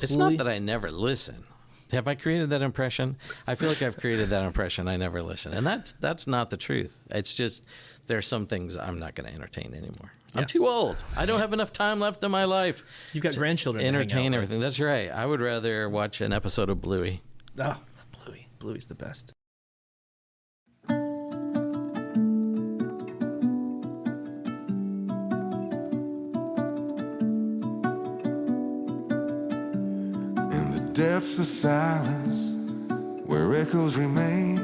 It's not that I never listen. Have I created that impression? I feel like I've created that impression. I never listen. And that's not the truth. It's just there are some things I'm not going to entertain anymore. I'm too old. I don't have enough time left in my life. You've got grandchildren to entertain hang out everything. with. That's right. I would rather watch an episode of Bluey. Oh, Bluey. Bluey's the best. Depths of silence where echoes remain.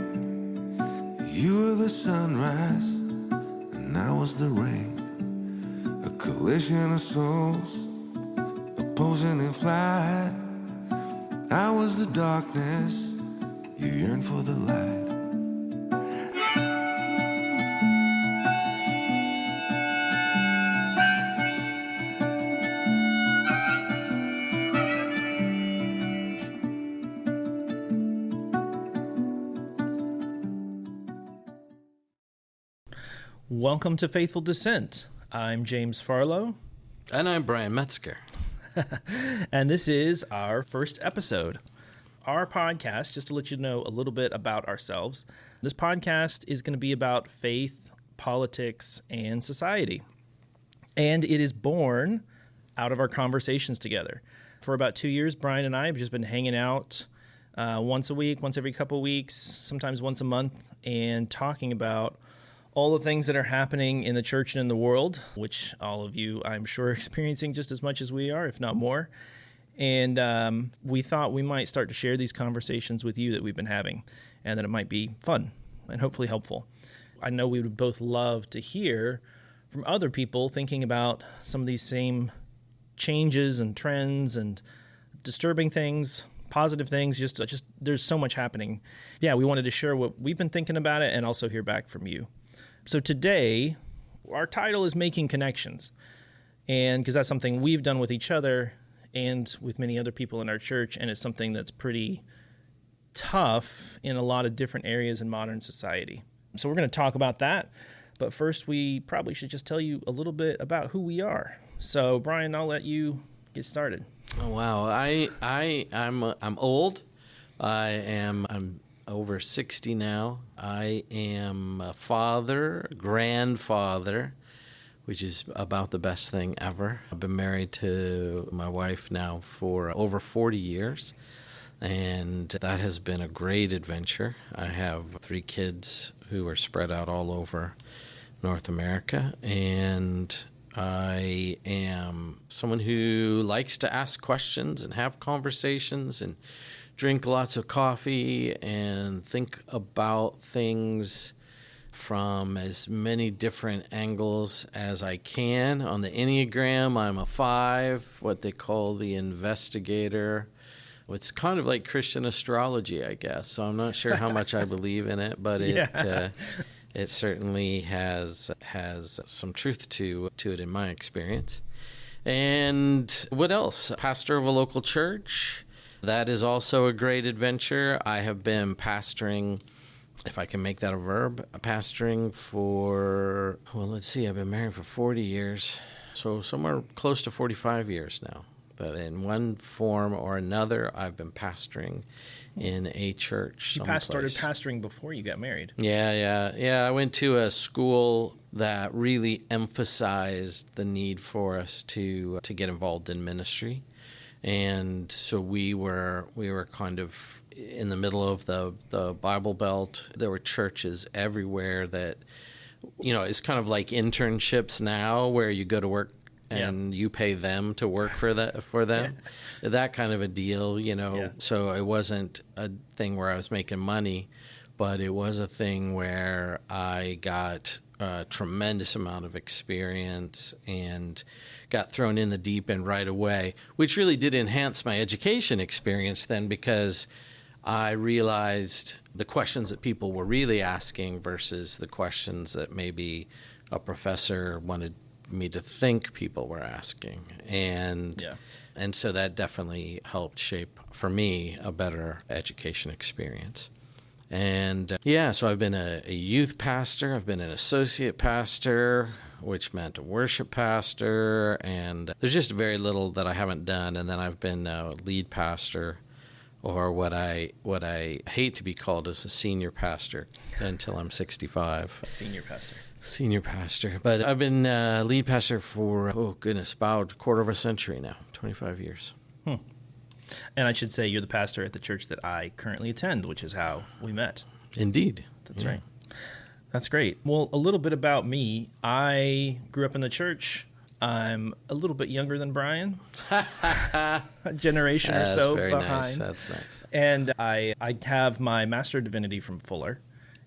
You were the sunrise and I was the rain. A collision of souls opposing in flight. I was the darkness, you yearned for the light. Welcome to Faithful Dissent. I'm James Farlow. And I'm Brian Metzger. And this is our first episode. Our podcast, just to let you know a little bit about ourselves, this podcast is going to be about faith, politics, and society. And it is born out of our conversations together. For about 2 years, Brian and I have just been hanging out once a week, once every couple weeks, sometimes once a month, and talking about all the things that are happening in the church and in the world, which all of you, I'm sure, are experiencing just as much as we are, if not more. And we thought we might start to share these conversations with you that we've been having, and that it might be fun and hopefully helpful. I know we would both love to hear from other people thinking about some of these same changes and trends and disturbing things, positive things, just there's so much happening. Yeah, we wanted to share what we've been thinking about it and also hear back from you. So today, our title is Making Connections, and because that's something we've done with each other and with many other people in our church, and it's something that's pretty tough in a lot of different areas in modern society. So we're going to talk about that, but first we probably should just tell you a little bit about who we are. So Brian, I'll let you get started. Oh, wow. I'm old. I'm over 60 now. I am a father, grandfather, which is about the best thing ever. I've been married to my wife now for over 40 years, and that has been a great adventure. I have 3 kids who are spread out all over North America, and I am someone who likes to ask questions and have conversations and drink lots of coffee and think about things from as many different angles as I can. On the Enneagram, I'm a 5, what they call the investigator. It's kind of like Christian astrology, I guess. So I'm not sure how much I believe in it, but it certainly has some truth to it in my experience. And what else? Pastor of a local church. That is also a great adventure. I have been pastoring, if I can make that a verb, pastoring for, I've been married for 40 years, so somewhere close to 45 years now. But in one form or another, I've been pastoring in a church. You started pastoring before you got married. Yeah. I went to a school that really emphasized the need for us to get involved in ministry. And so we were kind of in the middle of the Bible Belt. There were churches everywhere that, it's kind of like internships now where you go to work and you pay them to work for them. That kind of a deal, Yeah. So it wasn't a thing where I was making money, but it was a thing where I got a tremendous amount of experience and got thrown in the deep end right away, which really did enhance my education experience then, because I realized the questions that people were really asking versus the questions that maybe a professor wanted me to think people were asking. And so that definitely helped shape, for me, a better education experience. And so I've been a youth pastor. I've been an associate pastor. which meant a worship pastor, and there's just very little that I haven't done. And then I've been a lead pastor, or what I hate to be called as a senior pastor until I'm 65. Senior pastor. But I've been lead pastor for, about a quarter of a century now, 25 years. And I should say you're the pastor at the church that I currently attend, which is how we met. Indeed. That's right. That's great. Well, a little bit about me. I grew up in the church. I'm a little bit younger than Brian, a generation or so very behind. Nice. That's nice. And I have my Master of Divinity from Fuller,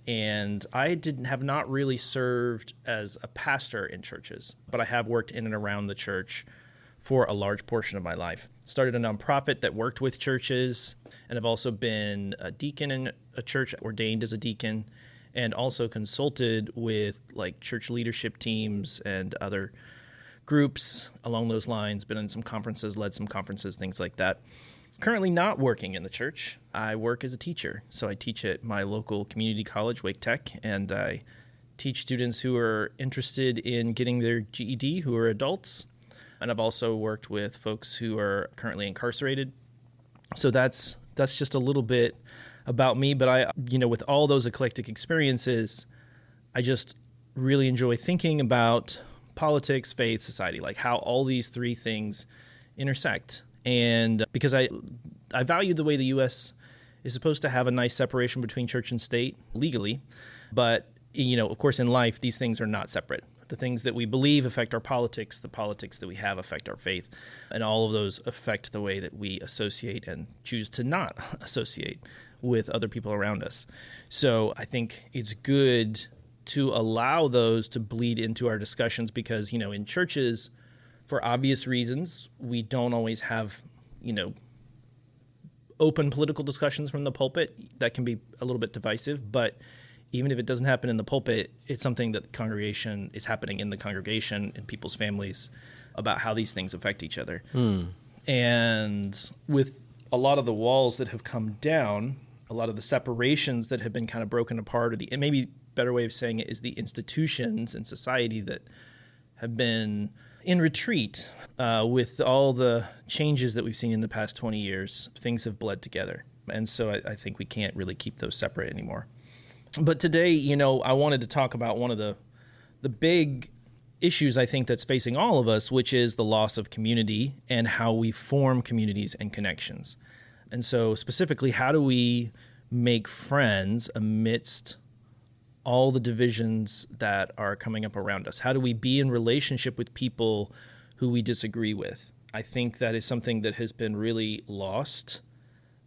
and I have not really served as a pastor in churches, but I have worked in and around the church for a large portion of my life. Started a nonprofit that worked with churches, and I've also been a deacon in a church, ordained as a deacon, and also consulted with like church leadership teams and other groups along those lines, been in some conferences, led some conferences, things like that. Currently not working in the church. I work as a teacher. So I teach at my local community college, Wake Tech, and I teach students who are interested in getting their GED, who are adults. And I've also worked with folks who are currently incarcerated. So that's just a little bit about me. But with all those eclectic experiences, I just really enjoy thinking about politics, faith, society, like how all these three things intersect. And because I value the way the U.S. is supposed to have a nice separation between church and state legally. But, of course, in life, these things are not separate. The things that we believe affect our politics, the politics that we have affect our faith, and all of those affect the way that we associate and choose to not associate with other people around us. So I think it's good to allow those to bleed into our discussions because, in churches, for obvious reasons, we don't always have, open political discussions from the pulpit. That can be a little bit divisive, but even if it doesn't happen in the pulpit, it's something that the congregation is happening in the congregation and people's families about how these things affect each other. And with a lot of the walls that have come down, a lot of the separations that have been kind of broken apart, and maybe better way of saying it is the institutions in society that have been in retreat with all the changes that we've seen in the past 20 years. Things have bled together. And so I think we can't really keep those separate anymore. But today, I wanted to talk about one of the big issues I think that's facing all of us, which is the loss of community and how we form communities and connections. And so specifically, how do we make friends amidst all the divisions that are coming up around us? How do we be in relationship with people who we disagree with? I think that is something that has been really lost,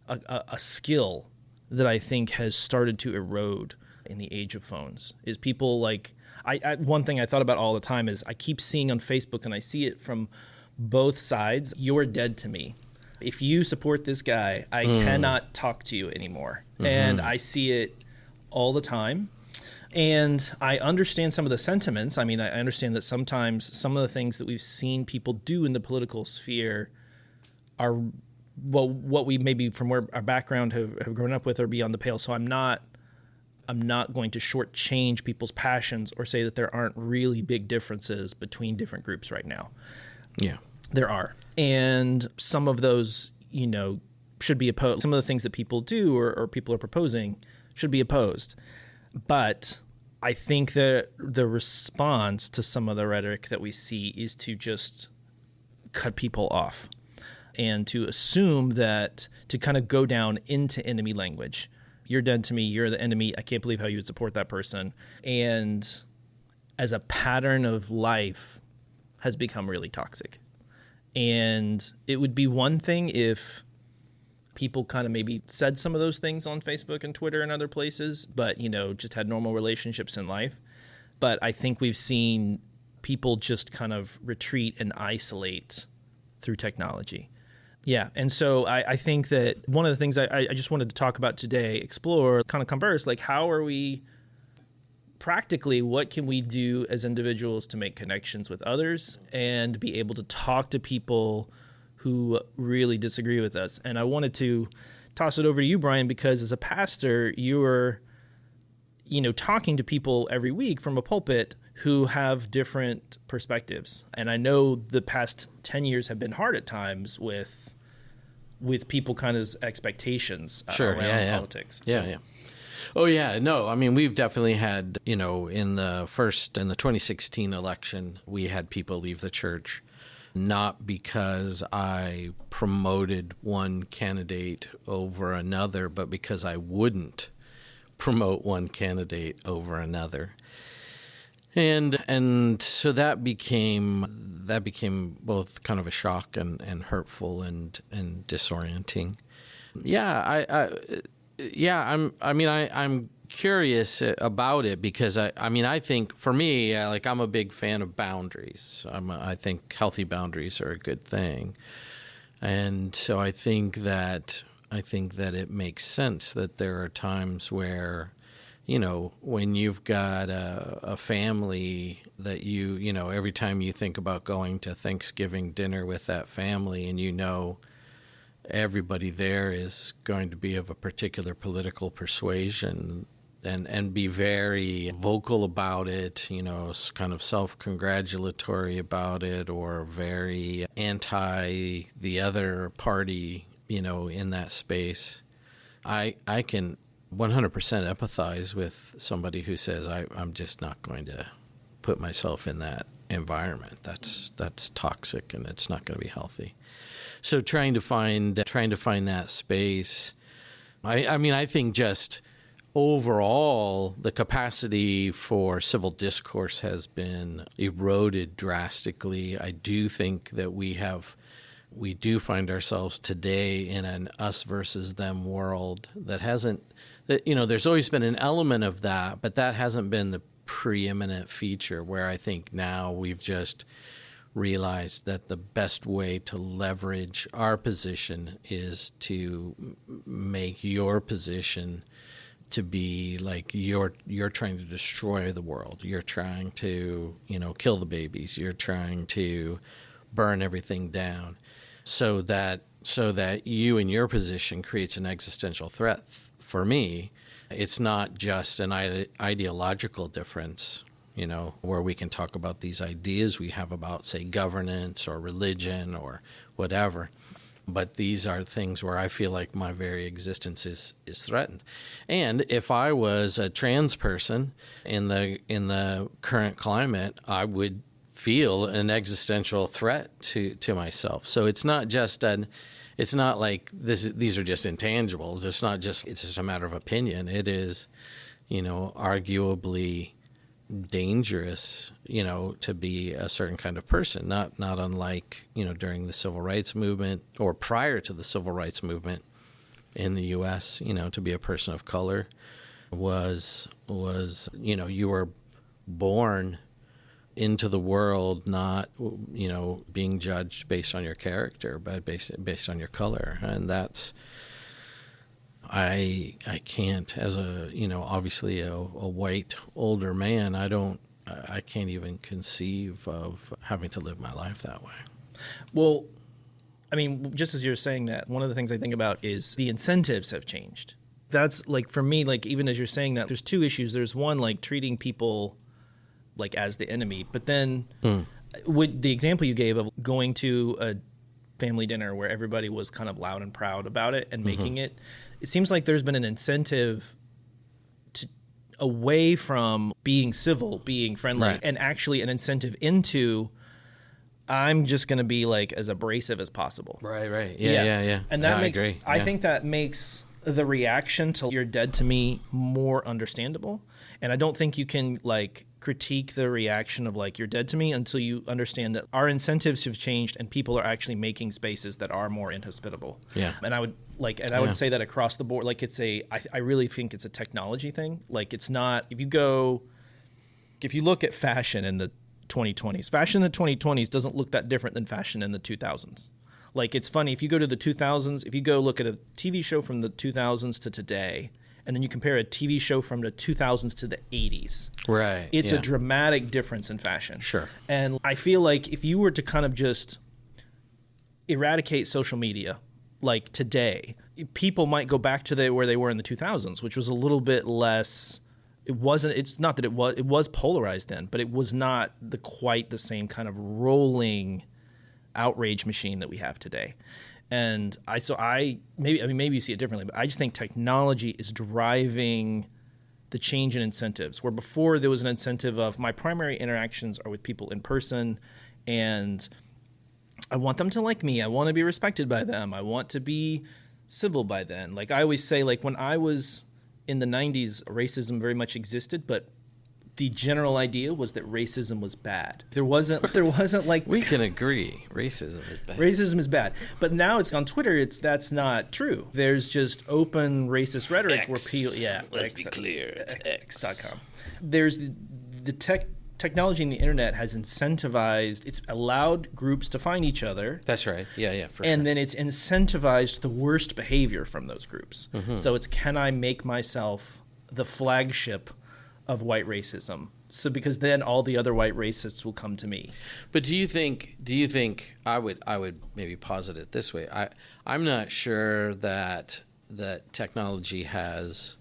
a skill that I think has started to erode in the age of phones, is people like, one thing I thought about all the time is I keep seeing on Facebook, and I see it from both sides, you're dead to me. If you support this guy, I cannot talk to you anymore. And I see it all the time. And I understand some of the sentiments. I mean, I understand that sometimes some of the things that we've seen people do in the political sphere are, what we maybe from where our background have grown up with or beyond the pale. So I'm not going to shortchange people's passions or say that there aren't really big differences between different groups right now. Yeah. There are. And some of those, should be opposed. Some of the things that people do or people are proposing should be opposed. But I think that the response to some of the rhetoric that we see is to just cut people off and to assume that, to kind of go down into enemy language. You're dead to me. You're the enemy. I can't believe how you would support that person. And as a pattern of life has become really toxic. And it would be one thing if people kind of maybe said some of those things on Facebook and Twitter and other places, but, just had normal relationships in life. But I think we've seen people just kind of retreat and isolate through technology. Yeah. And so I think that one of the things I just wanted to talk about today, explore, kind of converse, like how are we practically, what can we do as individuals to make connections with others and be able to talk to people who really disagree with us? And I wanted to toss it over to you, Brian, because as a pastor, you were, talking to people every week from a pulpit who have different perspectives. And I know the past 10 years have been hard at times with people kind of expectations around politics. Yeah. Oh, yeah. No, I mean, we've definitely had, in the 2016 election, we had people leave the church, not because I promoted one candidate over another, but because I wouldn't promote one candidate over another. And so that became both kind of a shock and hurtful and disorienting. I'm curious about it because I think for me, I'm a big fan of boundaries. I think healthy boundaries are a good thing, and so I think that it makes sense that there are times where, when you've got a family that every time you think about going to Thanksgiving dinner with that family and everybody there is going to be of a particular political persuasion and be very vocal about it, kind of self-congratulatory about it or very anti the other party, in that space. I can 100% empathize with somebody who says, I'm just not going to put myself in that environment. That's toxic and it's not going to be healthy. So trying to find that space, I think just overall the capacity for civil discourse has been eroded drastically. I do think that we do find ourselves today in an us versus them world there's always been an element of that, but that hasn't been the preeminent feature, where I think now we've just realized that the best way to leverage our position is to make your position to be like you're trying to destroy the world. You're trying to, kill the babies. You're trying to burn everything down so that you in your position creates an existential threat. For me, it's not just an ideological difference, where we can talk about these ideas we have about, say, governance or religion or whatever. But these are things where I feel like my very existence is threatened. And if I was a trans person in the current climate, I would feel an existential threat to myself. So it's not just it's not like these are just intangibles. It's just a matter of opinion. It is, arguably dangerous, to be a certain kind of person, not unlike, during the civil rights movement or prior to the civil rights movement in the U.S., to be a person of color was you were born into the world not, being judged based on your character, but based on your color. And that's, I can't, as obviously a white older man, I can't even conceive of having to live my life that way. Well, just as you're saying that, one of the things I think about is the incentives have changed. That's for me, even as you're saying that, there's two issues. There's one, treating people as the enemy, but then with the example you gave of going to a family dinner where everybody was kind of loud and proud about it and making it seems like there's been an incentive away from being civil, being friendly, right, and actually an incentive into I'm just going to be as abrasive as possible. Right. Yeah. And that makes, I agree. I think that makes the reaction to "you're dead to me" more understandable. And I don't think you can critique the reaction of "you're dead to me" until you understand that our incentives have changed and people are actually making spaces that are more inhospitable. Yeah. And I would would say that across the board. I really think it's a technology thing. It's not, if you look at fashion in the 2020s, fashion in the 2020s doesn't look that different than fashion in the 2000s. It's funny, if you go to the 2000s, if you go look at a TV show from the 2000s to today, and then you compare a TV show from the 2000s to the 80s. Right. It's a dramatic difference in fashion. Sure. And I feel like if you were to kind of just eradicate social media, today, people might go back to where they were in the 2000s, which was a little bit less it wasn't. It's not that it was polarized then, but it was not quite the same kind of rolling outrage machine that we have today. And maybe you see it differently, but I just think technology is driving the change in incentives. Where before there was an incentive of my primary interactions are with people in person, and I want them to like me. I want to be respected by them. I want to be civil by them. Like I always say, like when I was in the 90s, racism very much existed, but the general idea was that racism was bad. There wasn't like we can agree racism is bad. Racism is bad. But now it's on Twitter, that's not true. There's just open racist rhetoric where people let's be clear, it's X.com. There's the technology and the internet has incentivized, it's allowed groups to find each other. That's right. Yeah, for sure. And then it's incentivized the worst behavior from those groups. Mm-hmm. So it's, can I make myself the flagship of white racism? So because then all the other white racists will come to me. But do you think I would maybe posit it this way? I'm not sure that technology has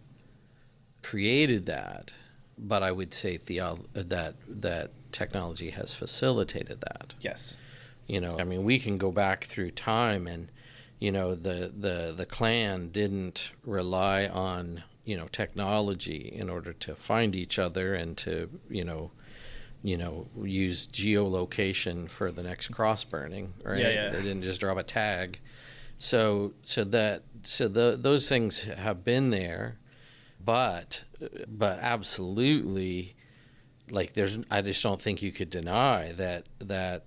created that, but I would say that technology has facilitated that. Yes. I mean, we can go back through time, and the Klan didn't rely on technology in order to find each other and to use geolocation for the next cross burning, right? Yeah. They didn't just drop a tag. So those things have been there, but absolutely, like I just don't think you could deny that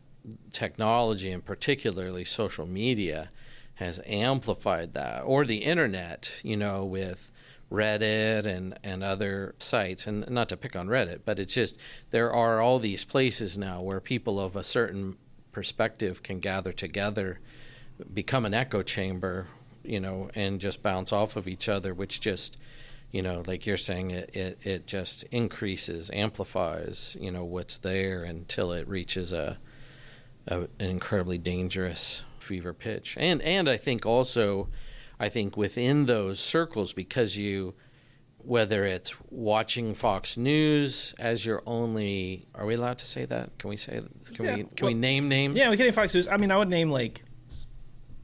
technology, and particularly social media, has amplified that, or the internet, with Reddit and other sites. And not to pick on Reddit, but it's just there are all these places now where people of a certain perspective can gather together, become an echo chamber, and just bounce off of each other, which just, like you're saying, it just increases, amplifies, what's there until it reaches an incredibly dangerous fever pitch. And I think also, within those circles, because whether it's watching Fox News as your only, are we allowed to say that? Can we say that? Can we name names? Yeah, we can name Fox News. I mean, I would name like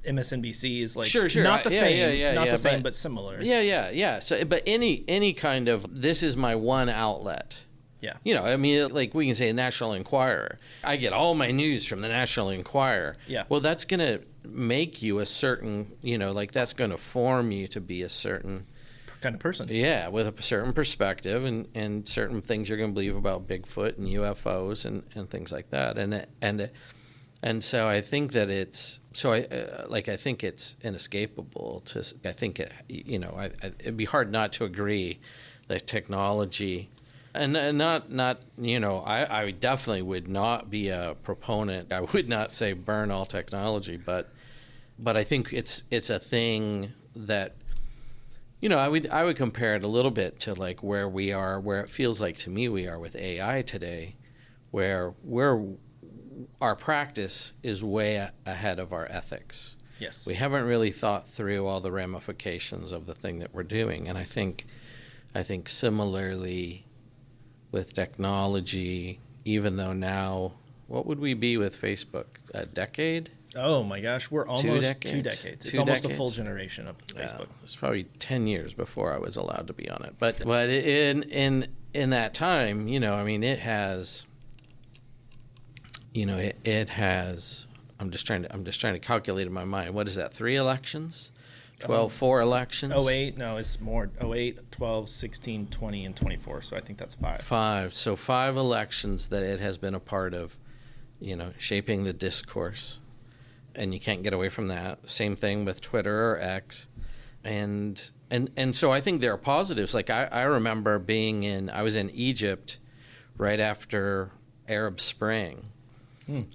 MSNBC is like sure. Not the same, not the same, but similar. Yeah. So, but any kind of, this is my one outlet. Yeah. I mean, like we can say National Enquirer. I get all my news from the National Enquirer. Yeah. Well, that's going to make you a certain, that's going to form you to be a certain kind of person. Yeah, with a certain perspective and certain things you're going to believe about Bigfoot and UFOs and things like that. And so I think that I think it's inescapable I think it'd be hard not to agree that technology. And I definitely would not be a proponent. I would not say burn all technology, but I think it's a thing that, I would compare it a little bit to like where we are, where it feels like to me we are with AI today, where our practice is way ahead of our ethics. Yes. We haven't really thought through all the ramifications of the thing that we're doing, and I think similarly with technology, even though now, what would we be with Facebook? A decade? Oh my gosh, we're almost 2 decades. It's almost a full generation of Facebook. It's probably 10 years before I was allowed to be on it. But in that time, it has, it has. I'm just trying to calculate in my mind. What is that? 3 elections? 4 elections? 08, no, it's more. 08, 12, 16, 20, and 24. So I think that's 5. 5. So 5 elections that it has been a part of, shaping the discourse. And you can't get away from that. Same thing with Twitter or X. And so I think there are positives. Like I remember I was in Egypt right after Arab Spring.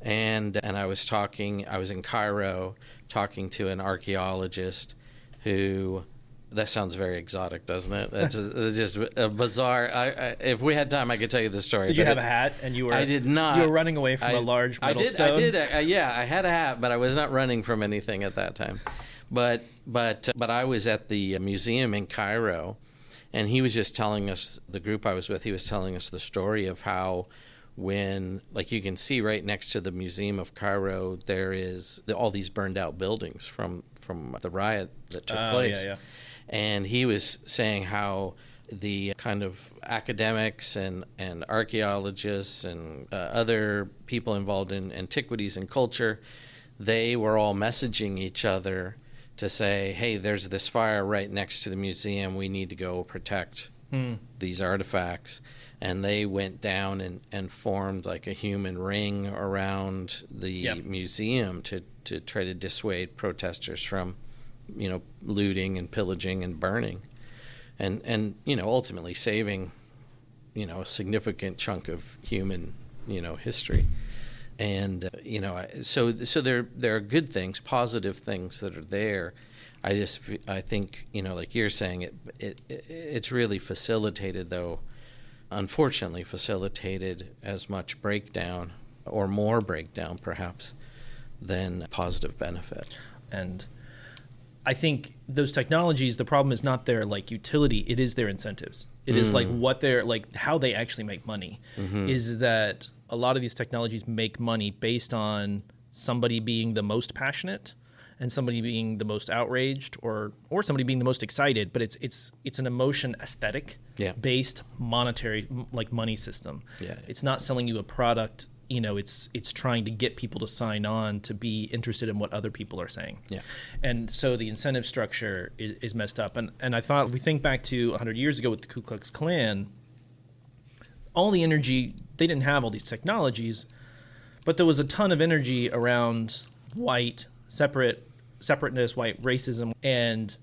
And I was in Cairo talking to an archaeologist who, that sounds very exotic, doesn't it? That's just a bizarre. If we had time, I could tell you the story. Did you have a hat? And you were? I did not. You were running away from a large metal stone? I did. I had a hat, but I was not running from anything at that time. But I was at the museum in Cairo, And he was just telling us, the group I was with, he was telling us the story of how when, like you can see right next to the Museum of Cairo, there is all these burned out buildings from the riot that took place. Yeah. And he was saying how the kind of academics and archaeologists and other people involved in antiquities and culture, they were all messaging each other to say, hey, there's this fire right next to the museum. We need to go protect these artifacts. And they went down and formed like a human ring around the museum to try to dissuade protesters from, looting and pillaging and burning. And ultimately saving, a significant chunk of human, history. And so there are good things, positive things that are there. I think like you're saying, it's really facilitated, though, unfortunately facilitated as much breakdown or more breakdown perhaps than positive benefit. And I think those technologies, the problem is not their like utility, it is their incentives. It is like what they're like, how they actually make money. Is that a lot of these technologies make money based on somebody being the most passionate and somebody being the most outraged or somebody being the most excited, but it's an emotion aesthetic based monetary like money system. It's not selling you a product. It's trying to get people to sign on to be interested in what other people are saying. And so the incentive structure is messed up. And I thought, we think back to 100 years ago with the Ku Klux Klan, all the energy, they didn't have all these technologies, but there was a ton of energy around white separateness, white racism, and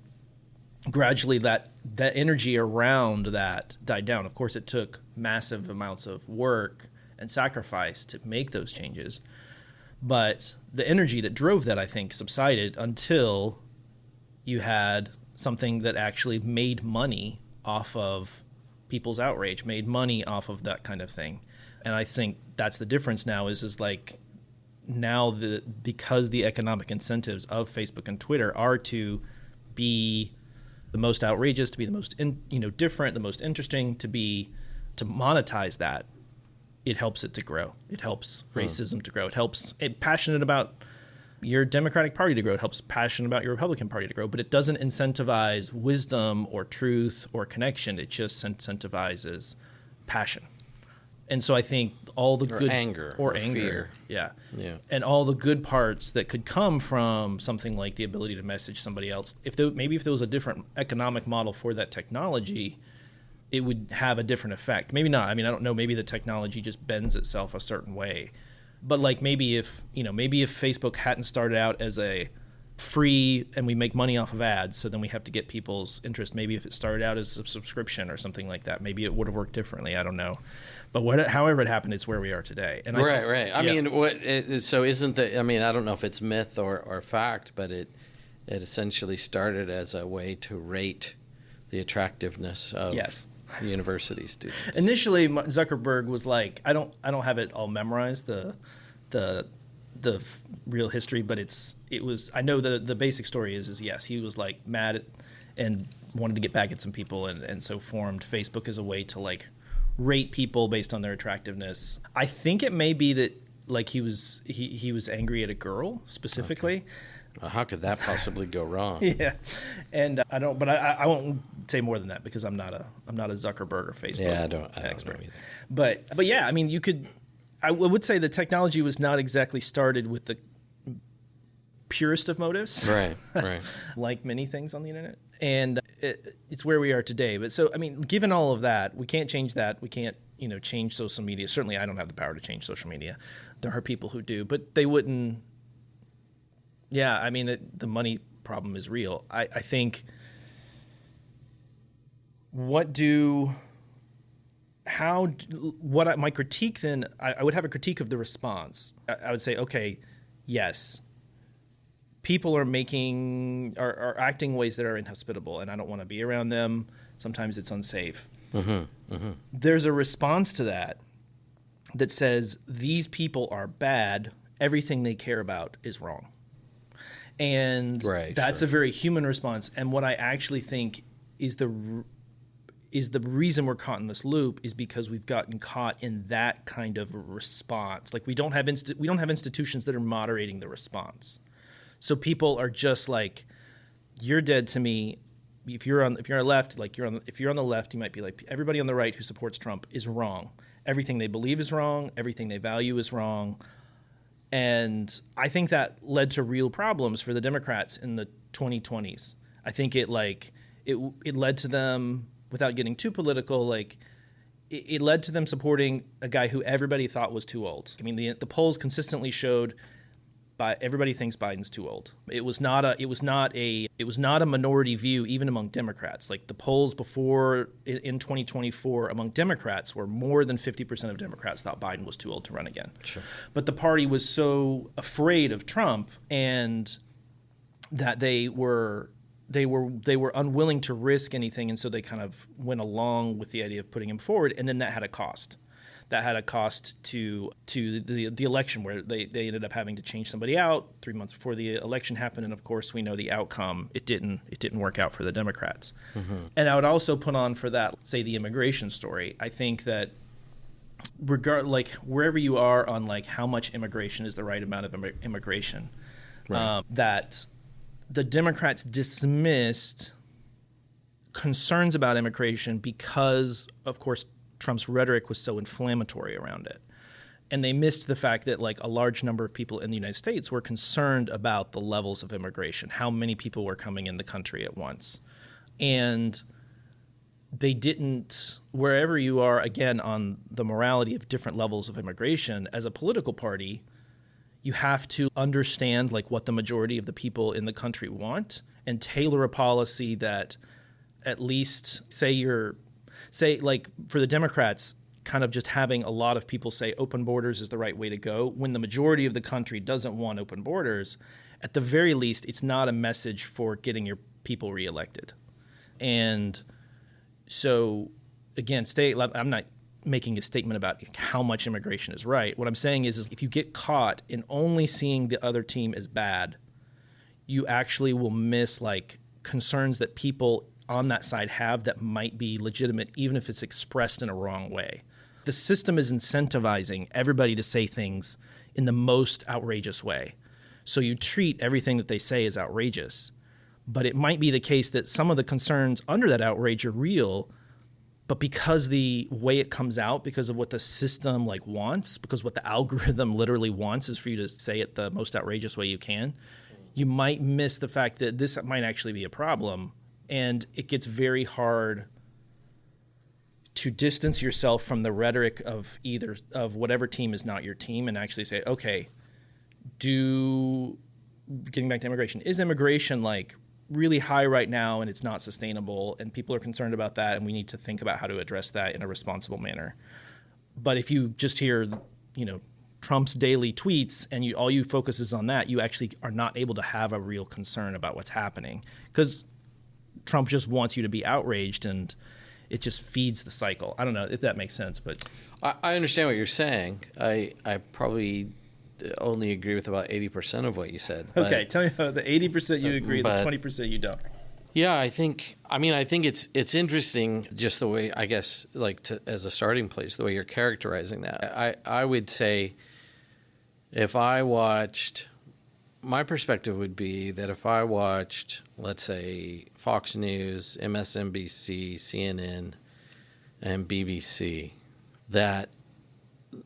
gradually that energy around that died down. Of course, it took massive amounts of work and sacrifice to make those changes. But the energy that drove that, I think, subsided until you had something that actually made money off of people's outrage, made money off of that kind of thing. And I think that's the difference now is like now because the economic incentives of Facebook and Twitter are to be the most outrageous, to be the most different, the most interesting, to monetize that. It helps it to grow. It helps racism to grow. It helps passionate about your Democratic Party to grow. It helps passionate about your Republican Party to grow. But it doesn't incentivize wisdom or truth or connection. It just incentivizes passion. And so I think all the good anger or fear. And all the good parts that could come from something like the ability to message somebody else. If there was a different economic model for that technology, it would have a different effect. Maybe not. I mean, I don't know. Maybe the technology just bends itself a certain way. But like maybe if Facebook hadn't started out as a free and we make money off of ads, so then we have to get people's interest. Maybe if it started out as a subscription or something like that, maybe it would have worked differently. I don't know. But however it happened, it's where we are today. And right. I mean, so isn't the? I mean, I don't know if it's myth or fact, but it essentially started as a way to rate the attractiveness of university students. Initially, Zuckerberg was like, I don't have it all memorized, the real history, but it was. I know the basic story is yes, he was like mad and wanted to get back at some people, and so formed Facebook as a way to like rate people based on their attractiveness. I think it may be that like he was angry at a girl specifically. Okay. How could that possibly go wrong? And I won't say more than that because I'm not a Zuckerberg or Facebook expert. Know either. But yeah, I mean, I would say the technology was not exactly started with the purest of motives. Right. Like many things on the internet. And it's where we are today. But so, I mean, given all of that, we can't change that. We can't, change social media. Certainly, I don't have the power to change social media. There are people who do, but they wouldn't. Yeah, I mean, the money problem is real. I think my critique then, I would have a critique of the response. I would say, okay, yes, people are acting ways that are inhospitable, and I don't want to be around them. Sometimes it's unsafe. There's a response to that says these people are bad. Everything they care about is wrong. And that's a very human response. And what I actually think is is the reason we're caught in this loop is because we've gotten caught in that kind of response. Like we don't have institutions that are moderating the response. So people are just like, you're dead to me. If you're on the left, if you're on the left, you might be like, everybody on the right who supports Trump is wrong. Everything they believe is wrong. Everything they value is wrong. And I think that led to real problems for the Democrats in the 2020s. I think it led to them, without getting too political, it led to them supporting a guy who everybody thought was too old. I mean, the polls consistently showed everybody thinks Biden's too old. It was not a minority view even among Democrats. Like the polls before in 2024 among Democrats were more than 50% of Democrats thought Biden was too old to run again. Sure. But the party was so afraid of Trump and that they were unwilling to risk anything, and so they kind of went along with the idea of putting him forward, and then that had a cost. That had a cost to the election, where they ended up having to change somebody out 3 months before the election happened, and of course we know the outcome. It didn't work out for the Democrats. Mm-hmm. And I would also put on for that, say, the immigration story. I think that wherever you are on how much immigration is the right amount of immigration, right. That the Democrats dismissed concerns about immigration because, of course, Trump's rhetoric was so inflammatory around it. And they missed the fact that a large number of people in the United States were concerned about the levels of immigration, how many people were coming in the country at once. And they didn't, wherever you are, again, on the morality of different levels of immigration, as a political party, you have to understand what the majority of the people in the country want and tailor a policy that at least for the Democrats, kind of just having a lot of people say open borders is the right way to go, when the majority of the country doesn't want open borders, at the very least, it's not a message for getting your people reelected. And so, again, I'm not making a statement about how much immigration is right. What I'm saying is if you get caught in only seeing the other team as bad, you actually will miss concerns that people on that side have that might be legitimate, even if it's expressed in a wrong way. The system is incentivizing everybody to say things in the most outrageous way. So you treat everything that they say as outrageous, but it might be the case that some of the concerns under that outrage are real, but because the way it comes out, because of what the system wants, because what the algorithm literally wants is for you to say it the most outrageous way you can, you might miss the fact that this might actually be a problem. And it gets very hard to distance yourself from the rhetoric of whatever team is not your team and actually say, okay, getting back to immigration, is immigration really high right now and it's not sustainable and people are concerned about that and we need to think about how to address that in a responsible manner. But if you just hear, Trump's daily tweets and all you focus is on that, you actually are not able to have a real concern about what's happening because Trump just wants you to be outraged, and it just feeds the cycle. I don't know if that makes sense, but I understand what you're saying. I probably only agree with about 80% of what you said. Okay, tell me about the 80% you agree, the 20% you don't. Yeah, I think it's interesting just the way, I guess, as a starting place, the way you're characterizing that. I would say if I watched, my perspective would be that if I watched, let's say, Fox News, MSNBC, CNN, and BBC, that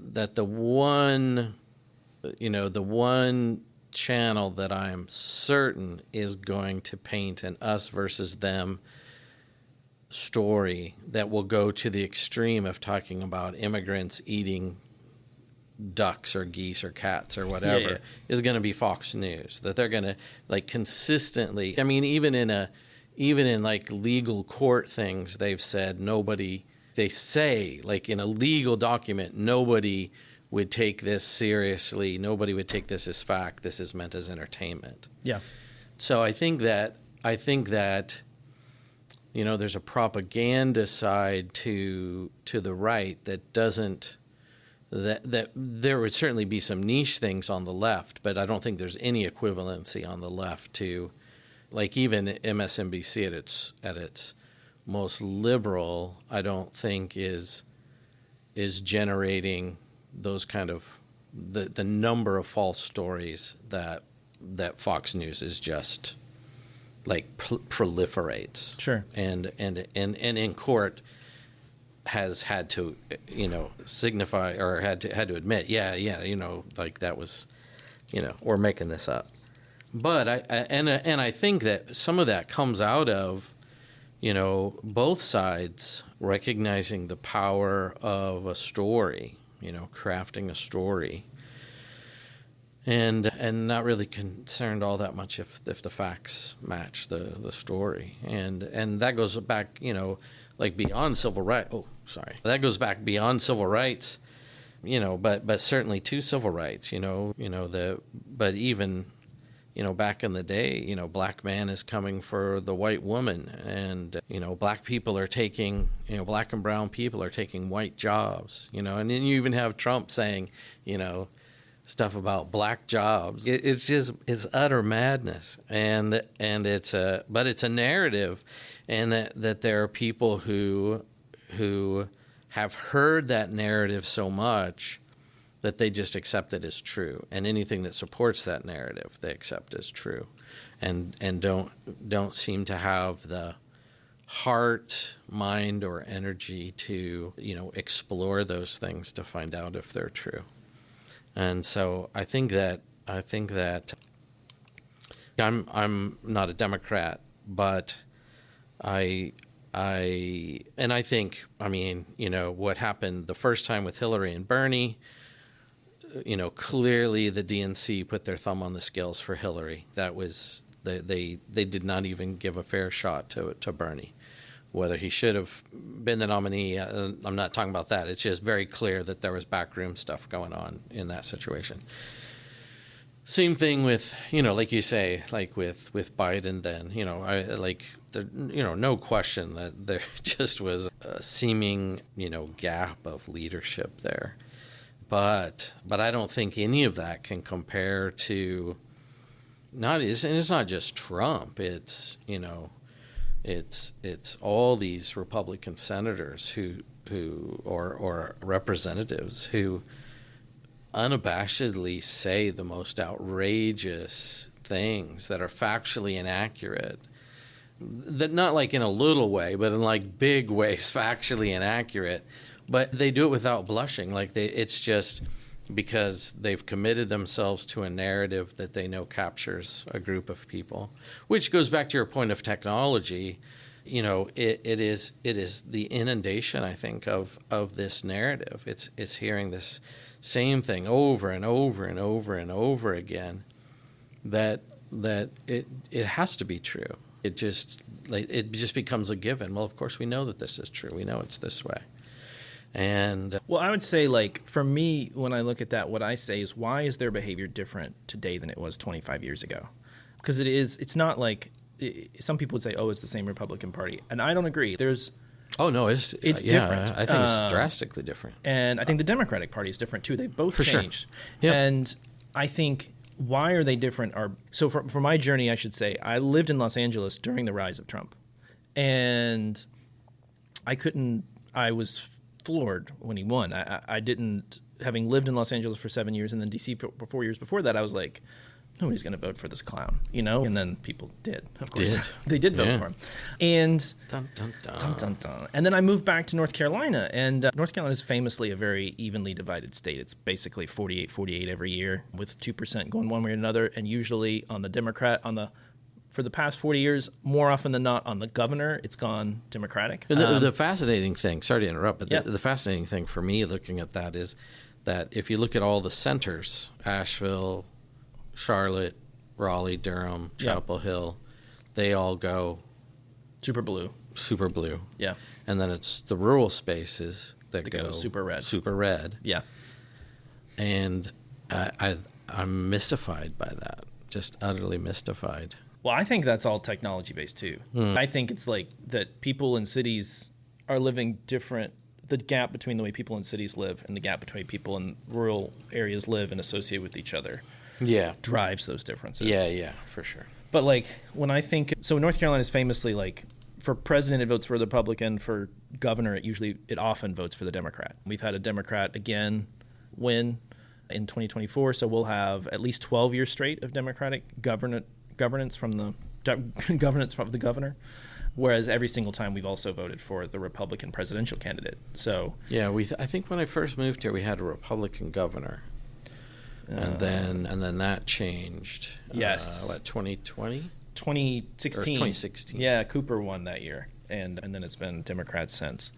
the one channel that I am certain is going to paint an us versus them story that will go to the extreme of talking about immigrants eating ducks or geese or cats or whatever is going to be Fox News. That they're going to consistently, I mean, even in legal court things, they've said they say in a legal document, nobody would take this seriously. Nobody would take this as fact. This is meant as entertainment. Yeah. So I think that there's a propaganda side to the right that doesn't. That there would certainly be some niche things on the left, but I don't think there's any equivalency on the left to, even MSNBC at its most liberal, I don't think is generating those kind of the number of false stories that Fox News is just like proliferates. Sure. And in court has had to, signify or had to admit, like that was, we're making this up. But I think that some of that comes out of, both sides recognizing the power of a story, crafting a story, and not really concerned all that much if the facts match the story, and that goes back, like beyond civil rights. Oh, sorry, that goes back beyond civil rights, but certainly to civil rights, but even. Back in the day, black man is coming for the white woman, and black people are taking, black and brown people are taking white jobs, and then you even have Trump saying, stuff about black jobs. It's utter madness, and it's a narrative, and that there are people who have heard that narrative so much that they just accept it as true, and anything that supports that narrative they accept as true, and don't seem to have the heart, mind, or energy to explore those things to find out if they're true. And so I think that I'm not a Democrat, but I think what happened the first time with Hillary and Bernie. Clearly the DNC put their thumb on the scales for Hillary. That was they did not even give a fair shot to Bernie. Whether he should have been the nominee, I'm not talking about that. It's just very clear that there was backroom stuff going on in that situation. Same thing with, like you say, like with Biden then, no question that there just was a seeming, gap of leadership there. But I don't think any of that can compare to and it's not just Trump. It's it's all these Republican senators or representatives who unabashedly say the most outrageous things that are factually inaccurate. That not like in a little way, but in like big ways, factually inaccurate. But they do it without blushing. It's just because they've committed themselves to a narrative that they know captures a group of people. Which goes back to your point of technology. It is the inundation, I think, of this narrative. It's hearing this same thing over and over and over and over again. That it has to be true. It just becomes a given. Well, of course we know that this is true. We know it's this way. And well, I would say, for me, when I look at that, what I say is, why is their behavior different today than it was 25 years ago? Because it's not like some people would say, oh, it's the same Republican Party, and I don't agree. It's different. I think it's drastically different. And I think the Democratic Party is different too. They've both changed. Sure. Yep. And I think why are they different? So for my journey, I should say, I lived in Los Angeles during the rise of Trump, and I was floored when he won. I didn't, having lived in Los Angeles for 7 years and then DC for 4 years before that, I was like, nobody's going to vote for this clown, And then people did, of course. They did vote for him. And dun, dun, dun. Dun, dun, dun. And then I moved back to North Carolina, and North Carolina is famously a very evenly divided state. It's basically 48-48 every year, with 2% going one way or another, and usually on the Democrat, for the past 40 years, more often than not, on the governor, it's gone Democratic. And the fascinating thing, sorry to interrupt, but the fascinating thing for me looking at that is that if you look at all the centers, Asheville, Charlotte, Raleigh, Durham, Chapel Hill, they all go super blue. Yeah. And then it's the rural spaces that go super red. Yeah. And I'm mystified by that, just utterly mystified. Well, I think that's all technology-based, too. I think it's like that people in cities are living different. The gap between the way people in cities live and the gap between people in rural areas live and associate with each other drives those differences. Yeah, for sure. But, when I think... So North Carolina is famously, for president, it votes for the Republican. For governor, it often votes for the Democrat. We've had a Democrat again win in 2024, so we'll have at least 12 years straight of Democratic governance from the governor. Whereas every single time we've also voted for the Republican presidential candidate. So yeah, I think when I first moved here, we had a Republican governor, and then that changed. Yes, 2020, 2016, or 2016. Yeah, Cooper won that year, and then it's been Democrats since.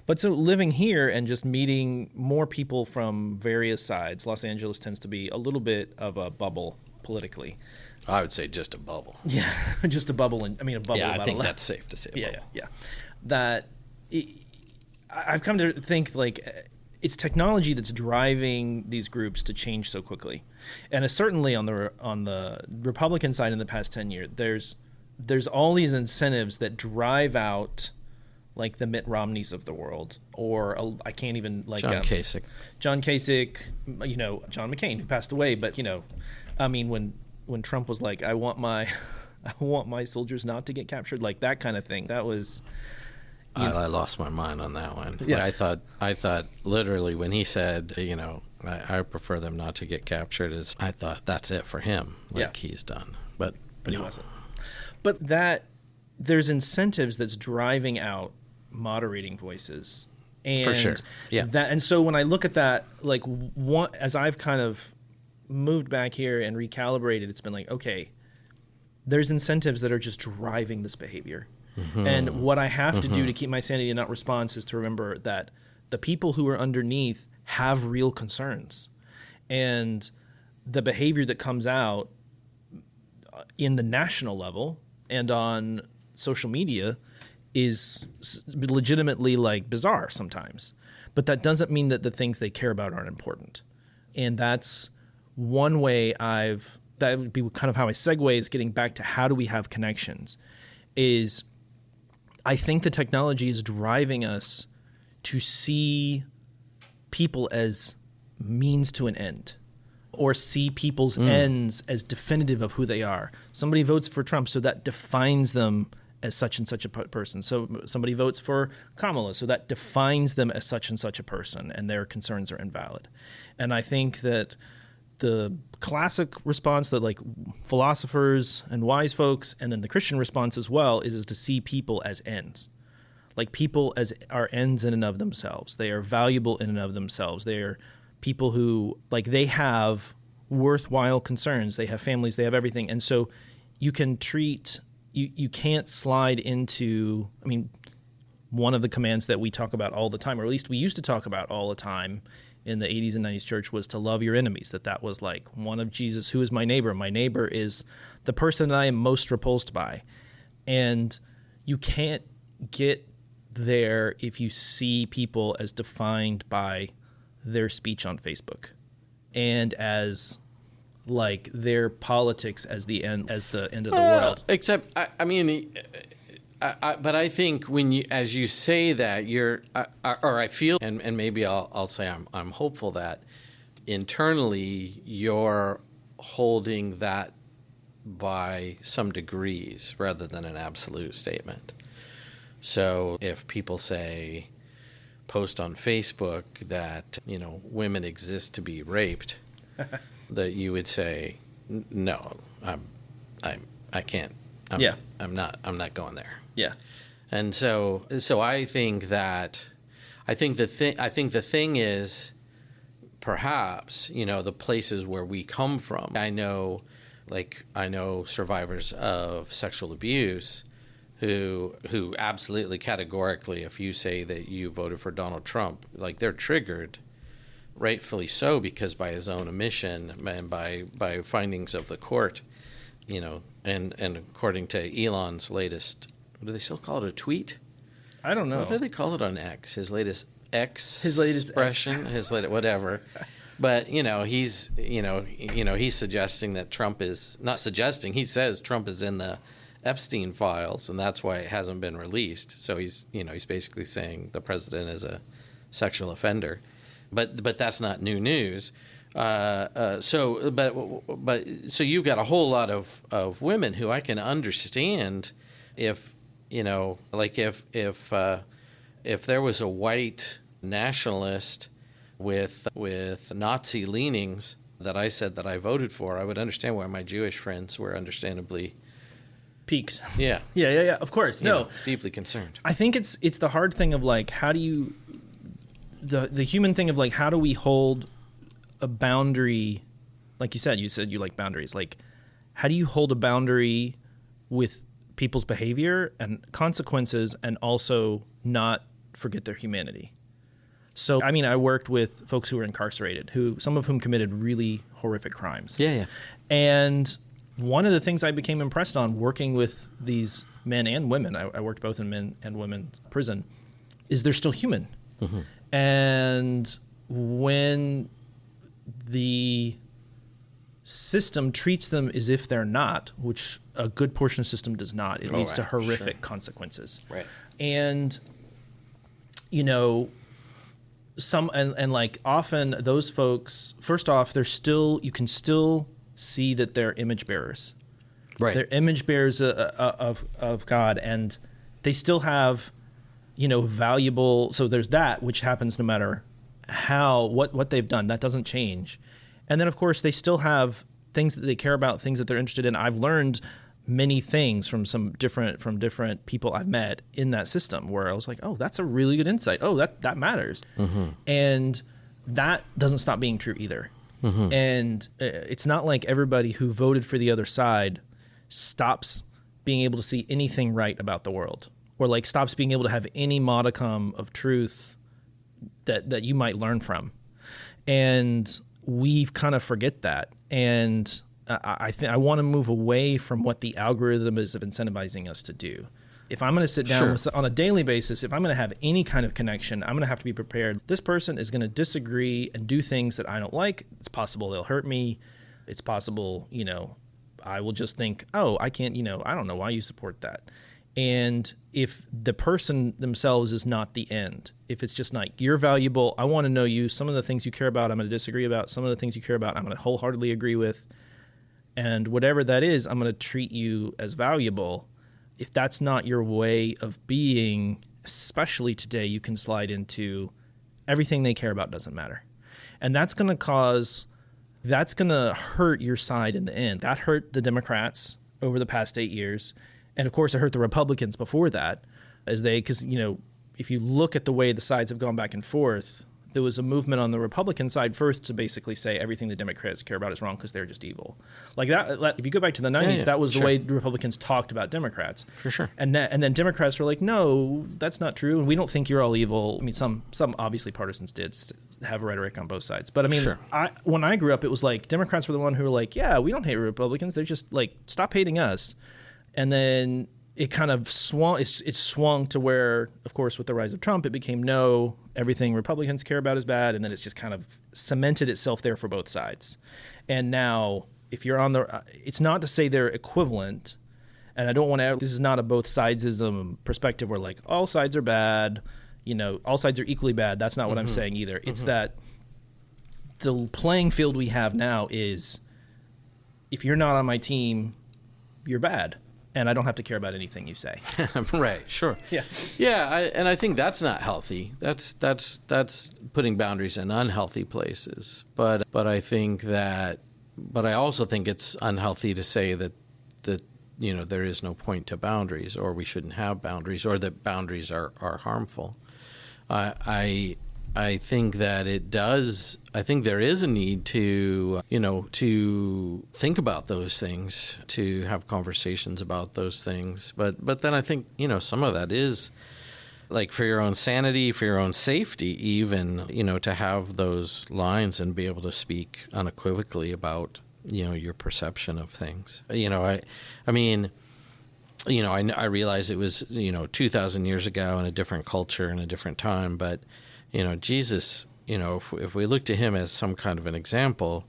But so living here and just meeting more people from various sides, Los Angeles tends to be a little bit of a bubble politically. I would say just a bubble. Yeah, just a bubble. A bubble. Yeah, about I think that's safe to say. I've come to think like it's technology that's driving these groups to change so quickly, and certainly on the Republican side in the past 10 years, there's all these incentives that drive out like the Mitt Romneys of the world, or I can't even like John Kasich, John McCain, who passed away, but I mean when Trump was like, I want my soldiers not to get captured, like that kind of thing. That was. I lost my mind on that one. Yeah. I thought literally when he said, I prefer them not to get captured, I thought that's it for him. Like he's done. But he wasn't. But that there's incentives that's driving out moderating voices. And for sure. Yeah. And so when I look at that, like as I've kind of moved back here and recalibrated, it's been like, okay, there's incentives that are just driving this behavior. Mm-hmm. And what I have to do to keep my sanity and not respond is to remember that the people who are underneath have real concerns. And the behavior that comes out in the national level and on social media is legitimately like bizarre sometimes. But that doesn't mean that the things they care about aren't important. And that's one way that would be kind of how I segue is getting back to how do we have connections is I think the technology is driving us to see people as means to an end or see people's ends as definitive of who they are. Somebody votes for Trump, so that defines them as such and such a person. So somebody votes for Kamala, so that defines them as such and such a person, and their concerns are invalid. And I think that the classic response that like philosophers and wise folks, and then the Christian response as well, is to see people as ends. Like people as are ends in and of themselves. They are valuable in and of themselves. They are people who like they have worthwhile concerns. They have families. They have everything. And so you can treat you can't slide into. I mean, one of the commands that we talk about all the time, or at least we used to talk about all the time in the 80s and 90s church, was to love your enemies. That was like one of Jesus, who is my neighbor? My neighbor is the person that I am most repulsed by. And you can't get there if you see people as defined by their speech on Facebook and as like their politics as the end of the world. Except, I mean, but I think as you say that, or I feel, and maybe I'll say I'm hopeful that internally you're holding that by some degrees rather than an absolute statement. So if people post on Facebook that women exist to be raped, that you would say no, I can't. I'm not going there. Yeah. And so I think the thing is perhaps, the places where we come from. I know survivors of sexual abuse who absolutely categorically, if you say that you voted for Donald Trump, like they're triggered, rightfully so, because by his own admission and by findings of the court, and according to Elon's latest, do they still call it a tweet? I don't know. What do they call it on X? His latest expression, his latest whatever. But he's suggesting that Trump is not suggesting. He says Trump is in the Epstein files, and that's why it hasn't been released. So he's basically saying the president is a sexual offender, but that's not new news. So you've got a whole lot of women who I can understand if like if there was a white nationalist with Nazi leanings that I said that I voted for, I would understand why my Jewish friends were understandably peaked. Yeah. Yeah. Of course. No. Deeply concerned. I think it's the hard thing of like, how do you, the human thing of like, how do we hold a boundary? Like you said you like boundaries. Like, how do you hold a boundary with people's behavior and consequences and also not forget their humanity? So, I mean, I worked with folks who were incarcerated, some of whom committed really horrific crimes. Yeah. And one of the things I became impressed on working with these men and women, I worked both in men and women's prison, is they're still human. Mm-hmm. And when the system treats them as if they're not, which a good portion of the system does not, it leads to horrific consequences. Right. And, and like often those folks, first off, you can still see that they're image bearers. Right. They're image bearers of God, and they still have, valuable. So there's that, which happens no matter what they've done. That doesn't change. And then of course they still have things that they care about, things that they're interested in. I've learned many things from different people I've met in that system where I was like, oh, that's a really good insight. Oh, that matters. Mm-hmm. And that doesn't stop being true either. Mm-hmm. And it's not like everybody who voted for the other side stops being able to see anything right about the world, or like stops being able to have any modicum of truth that you might learn from. And we kind of forget that. And I want to move away from what the algorithm is of incentivizing us to do. If I'm going to sit down on a daily basis, if I'm going to have any kind of connection, I'm going to have to be prepared. This person is going to disagree and do things that I don't like. It's possible they'll hurt me. It's possible, I will just think, oh, I can't, I don't know why you support that. And if the person themselves is not the end, if it's just like, you're valuable, I want to know you, some of the things you care about, I'm going to disagree about. Some of the things you care about, I'm going to wholeheartedly agree with. And whatever that is, I'm going to treat you as valuable. If that's not your way of being, especially today, you can slide into everything they care about doesn't matter. And that's going to hurt your side in the end. That hurt the Democrats over the past 8 years. And of course, it hurt the Republicans before that, because if you look at the way the sides have gone back and forth, there was a movement on the Republican side first to basically say everything the Democrats care about is wrong because they're just evil. Like that, if you go back to the 90s, that was the way the Republicans talked about Democrats. For sure. And then Democrats were like, no, that's not true, and we don't think you're all evil. I mean, some obviously partisans did have rhetoric on both sides. But I mean, when I grew up, it was like Democrats were the one who were like, yeah, we don't hate Republicans. They're just like, stop hating us. And then it kind of swung. It swung to where, of course, with the rise of Trump, it became no, everything Republicans care about is bad, and then it's just kind of cemented itself there for both sides. And now, if you're on it's not to say they're equivalent, and I don't want to. This is not a both sidesism perspective where like all sides are bad, all sides are equally bad. That's not what I'm saying either. It's that the playing field we have now is, if you're not on my team, you're bad. And I don't have to care about anything you say. Right. Sure. Yeah. Yeah. I think that's not healthy. That's putting boundaries in unhealthy places. But I think that. But I also think it's unhealthy to say that there is no point to boundaries, or we shouldn't have boundaries, or that boundaries are harmful. I think that it does. I think there is a need to think about those things, to have conversations about those things. But then I think, some of that is like for your own sanity, for your own safety, even, to have those lines and be able to speak unequivocally about, your perception of things. I realize it was, 2,000 years ago in a different culture and a different time, but Jesus, if we look to him as some kind of an example,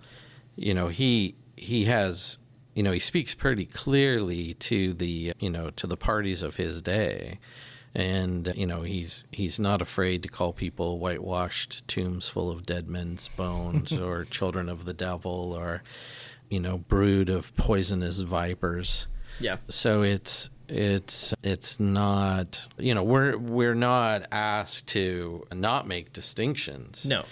he has, he speaks pretty clearly to the, to the parties of his day. And, he's not afraid to call people whitewashed tombs full of dead men's bones or children of the devil or, brood of poisonous vipers. Yeah. So it's It's not, we're not asked to not make distinctions. No.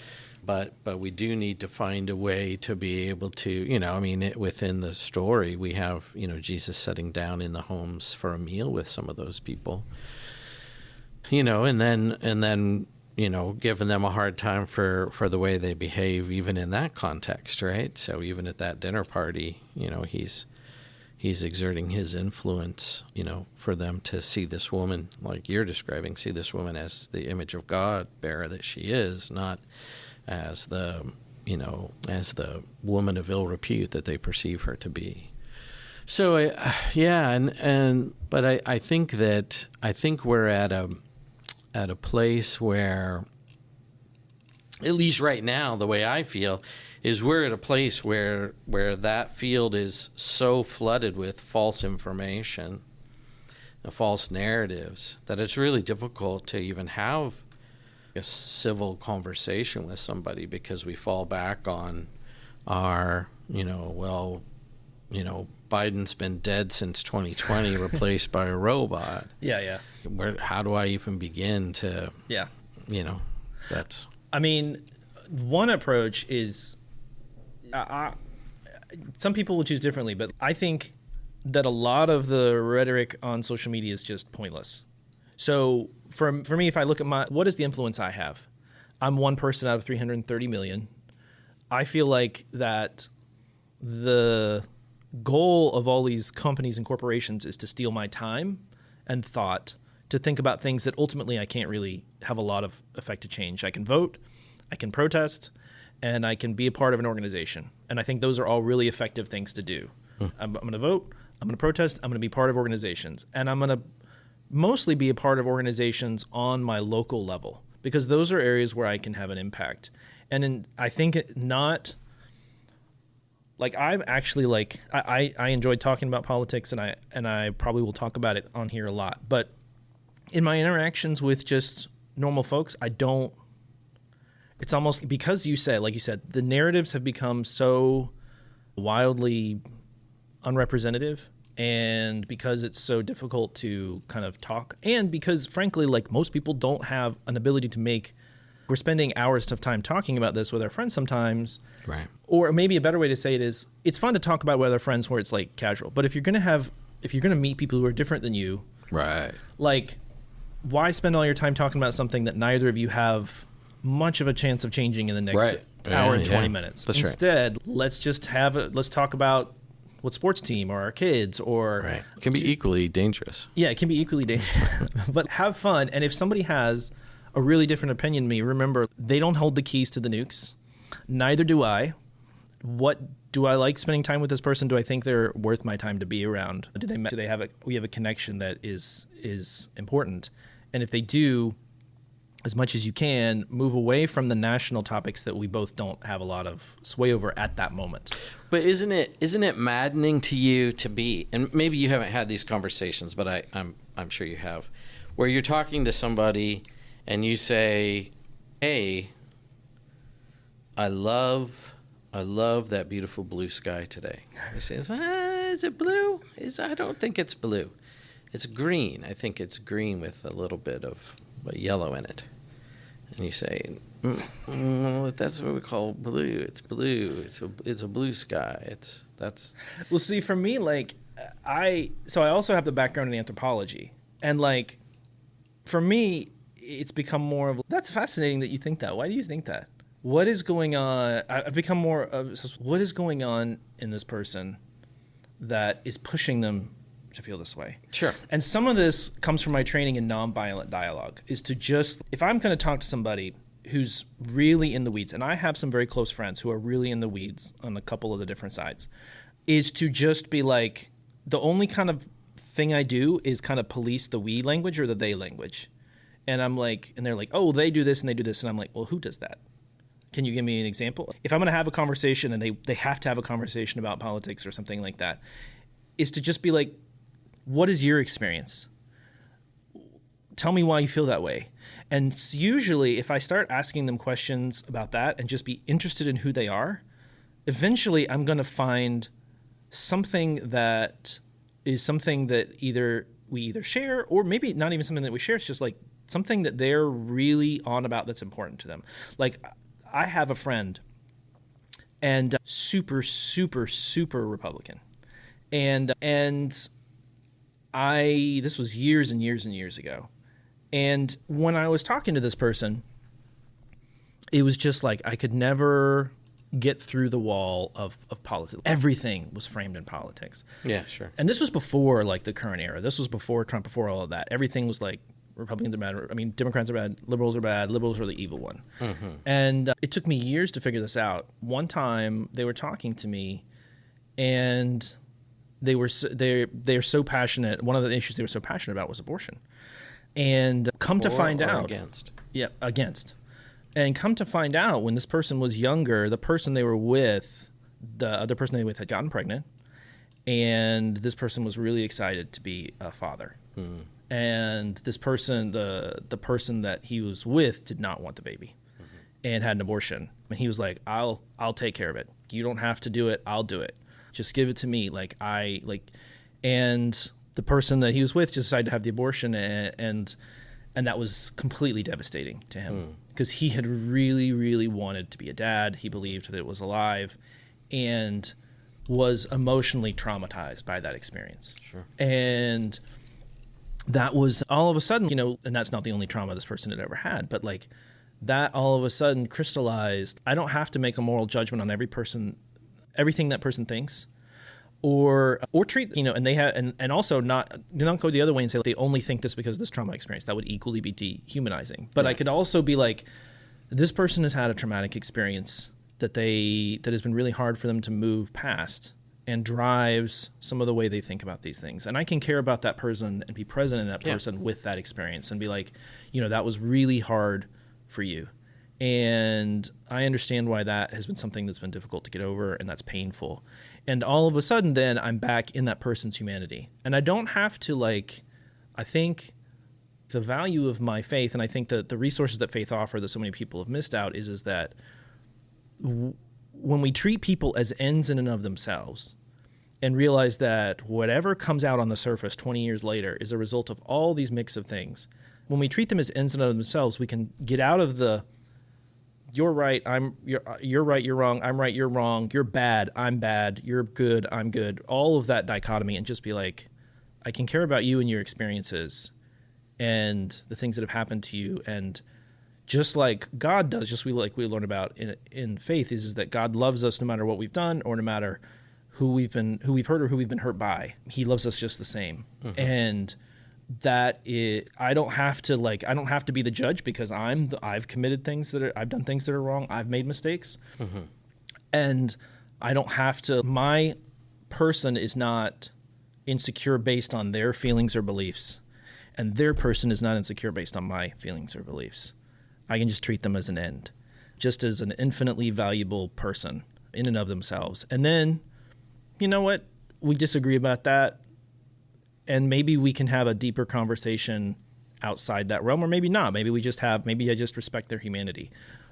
But we do need to find a way to be able to, within the story, we have, Jesus sitting down in the homes for a meal with some of those people, and then, giving them a hard time for the way they behave, even in that context, right? So even at that dinner party, he's exerting his influence, for them to see this woman, like you're describing, see this woman as the image of God bearer that she is, not as the woman of ill repute that they perceive her to be. So, but I think we're at a place where, at least right now, the way I feel is we're at a place where that field is so flooded with false information, false narratives, that it's really difficult to even have a civil conversation with somebody, because we fall back on our, Biden's been dead since 2020, replaced by a robot. Yeah. How do I even begin to, that's... I mean, one approach is, some people will choose differently, but I think that a lot of the rhetoric on social media is just pointless. So for me, if I look at what is the influence I have? I'm one person out of 330 million. I feel like that the goal of all these companies and corporations is to steal my time and thought to think about things that ultimately I can't really have a lot of effect to change. I can vote, I can protest, and I can be a part of an organization. And I think those are all really effective things to do. I'm going to vote, I'm going to protest, I'm going to be part of organizations, and I'm going to mostly be a part of organizations on my local level, because those are areas where I can have an impact. And I think not like I'm actually like I enjoy talking about politics, and I probably will talk about it on here a lot. But in my interactions with just normal folks, I don't. It's almost because like you said, the narratives have become so wildly unrepresentative. And because it's so difficult to kind of talk, and because frankly, like most people don't have an ability to we're spending hours of time talking about this with our friends sometimes. Right. Or maybe a better way to say it is, it's fun to talk about with our friends where it's like casual. But if you're going to meet people who are different than you, right. Like, why spend all your time talking about something that neither of you have much of a chance of changing in the next hour and 20 minutes? That's Instead, let's just let's talk about what sports team or our kids or... Right. It can be equally dangerous. Yeah, it can be equally dangerous. But have fun. And if somebody has a really different opinion than me, remember, they don't hold the keys to the nukes. Neither do I. What do I like spending time with this person? Do I think they're worth my time to be around? Do they have we have a connection that is important? And if they do, as much as you can, move away from the national topics that we both don't have a lot of sway over at that moment. But isn't it maddening to you to be, and maybe you haven't had these conversations, but I'm sure you have, where you're talking to somebody and you say, "Hey, I love that beautiful blue sky today." He says, "Is it blue? I don't think it's blue. It's green. I think it's green with a little bit of yellow in it." And you say, "That's what we call blue. It's blue. It's a blue sky. That's." Well, see, for me, like I also have the background in anthropology, and like for me, it's become more of that's fascinating that you think that. Why do you think that? What is going on? I've become more of what is going on in this person that is pushing them to feel this way. Sure. And some of this comes from my training in nonviolent dialogue, is to just, if I'm going to talk to somebody who's really in the weeds, and I have some very close friends who are really in the weeds on a couple of the different sides, is to just be like, the only kind of thing I do is kind of police the we language or the they language. And I'm like, and they're like, oh, they do this and they do this. And I'm like, well, who does that? Can you give me an example? If I'm going to have a conversation and they have to have a conversation about politics or something like that, is to just be like, what is your experience? Tell me why you feel that way. And usually if I start asking them questions about that and just be interested in who they are, eventually I'm going to find something that is something that either we either share, or maybe not even something that we share. It's just like something that they're really on about that's important to them. Like, I have a friend, and super, super, super Republican. And this was years and years and years ago. And when I was talking to this person, it was just like I could never get through the wall of politics. Everything was framed in politics. Yeah, sure. And this was before like the current era. This was before Trump, before all of that. Everything was like Republicans are bad. I mean, Democrats are bad. Liberals are bad. Liberals are the evil one. Mm-hmm. And it took me years to figure this out. One time they were talking to me, and they're so passionate. One of the issues they were so passionate about was abortion. And come to find out, against. Yeah, against. And come to find out, when this person was younger, the person they were with, the other person they were with had gotten pregnant, and this person was really excited to be a father. Mm. And this person, the person that he was with, did not want the baby, and had an abortion. And he was like, "I'll take care of it. You don't have to do it. I'll do it. Just give it to me." And the person that he was with just decided to have the abortion, and that was completely devastating to him, because he had really, really wanted to be a dad. He believed that it was alive, and was emotionally traumatized by that experience. Sure. And that was all of a sudden, and that's not the only trauma this person had ever had, but like that all of a sudden crystallized. I don't have to make a moral judgment on everything that person thinks, or treat, and they have, and also not go the other way and say, like, they only think this because of this trauma experience. That would equally be dehumanizing. But I could also be like, this person has had a traumatic experience that has been really hard for them to move past, and drives some of the way they think about these things. And I can care about that person and be present in that person with that experience, and be like, that was really hard for you. And I understand why that has been something that's been difficult to get over, and that's painful. And all of a sudden then I'm back in that person's humanity. And I don't have to, I think the value of my faith, and I think that the resources that faith offer that so many people have missed out is that when we treat people as ends in and of themselves, and realize that whatever comes out on the surface 20 years later is a result of all these mix of things, when we treat them as ends in and of themselves, we can get out of the you're right, you're right, you're wrong, I'm right, you're wrong, you're bad, I'm bad, you're good, I'm good, all of that dichotomy, and just be like, I can care about you and your experiences and the things that have happened to you. And just like God does, just we learn about in faith, is that God loves us no matter what we've done, or no matter who we've hurt or who we've been hurt by. He loves us just the same. Mm-hmm. And that I don't have to be the judge, because I've committed things I've done things that are wrong. I've made mistakes. Mm-hmm. And I don't have to, my person is not insecure based on their feelings or beliefs, and their person is not insecure based on my feelings or beliefs. I can just treat them as an end, just as an infinitely valuable person in and of themselves. And then, you know what? We disagree about that, and maybe we can have a deeper conversation outside that realm, or maybe not. Maybe I just respect their humanity.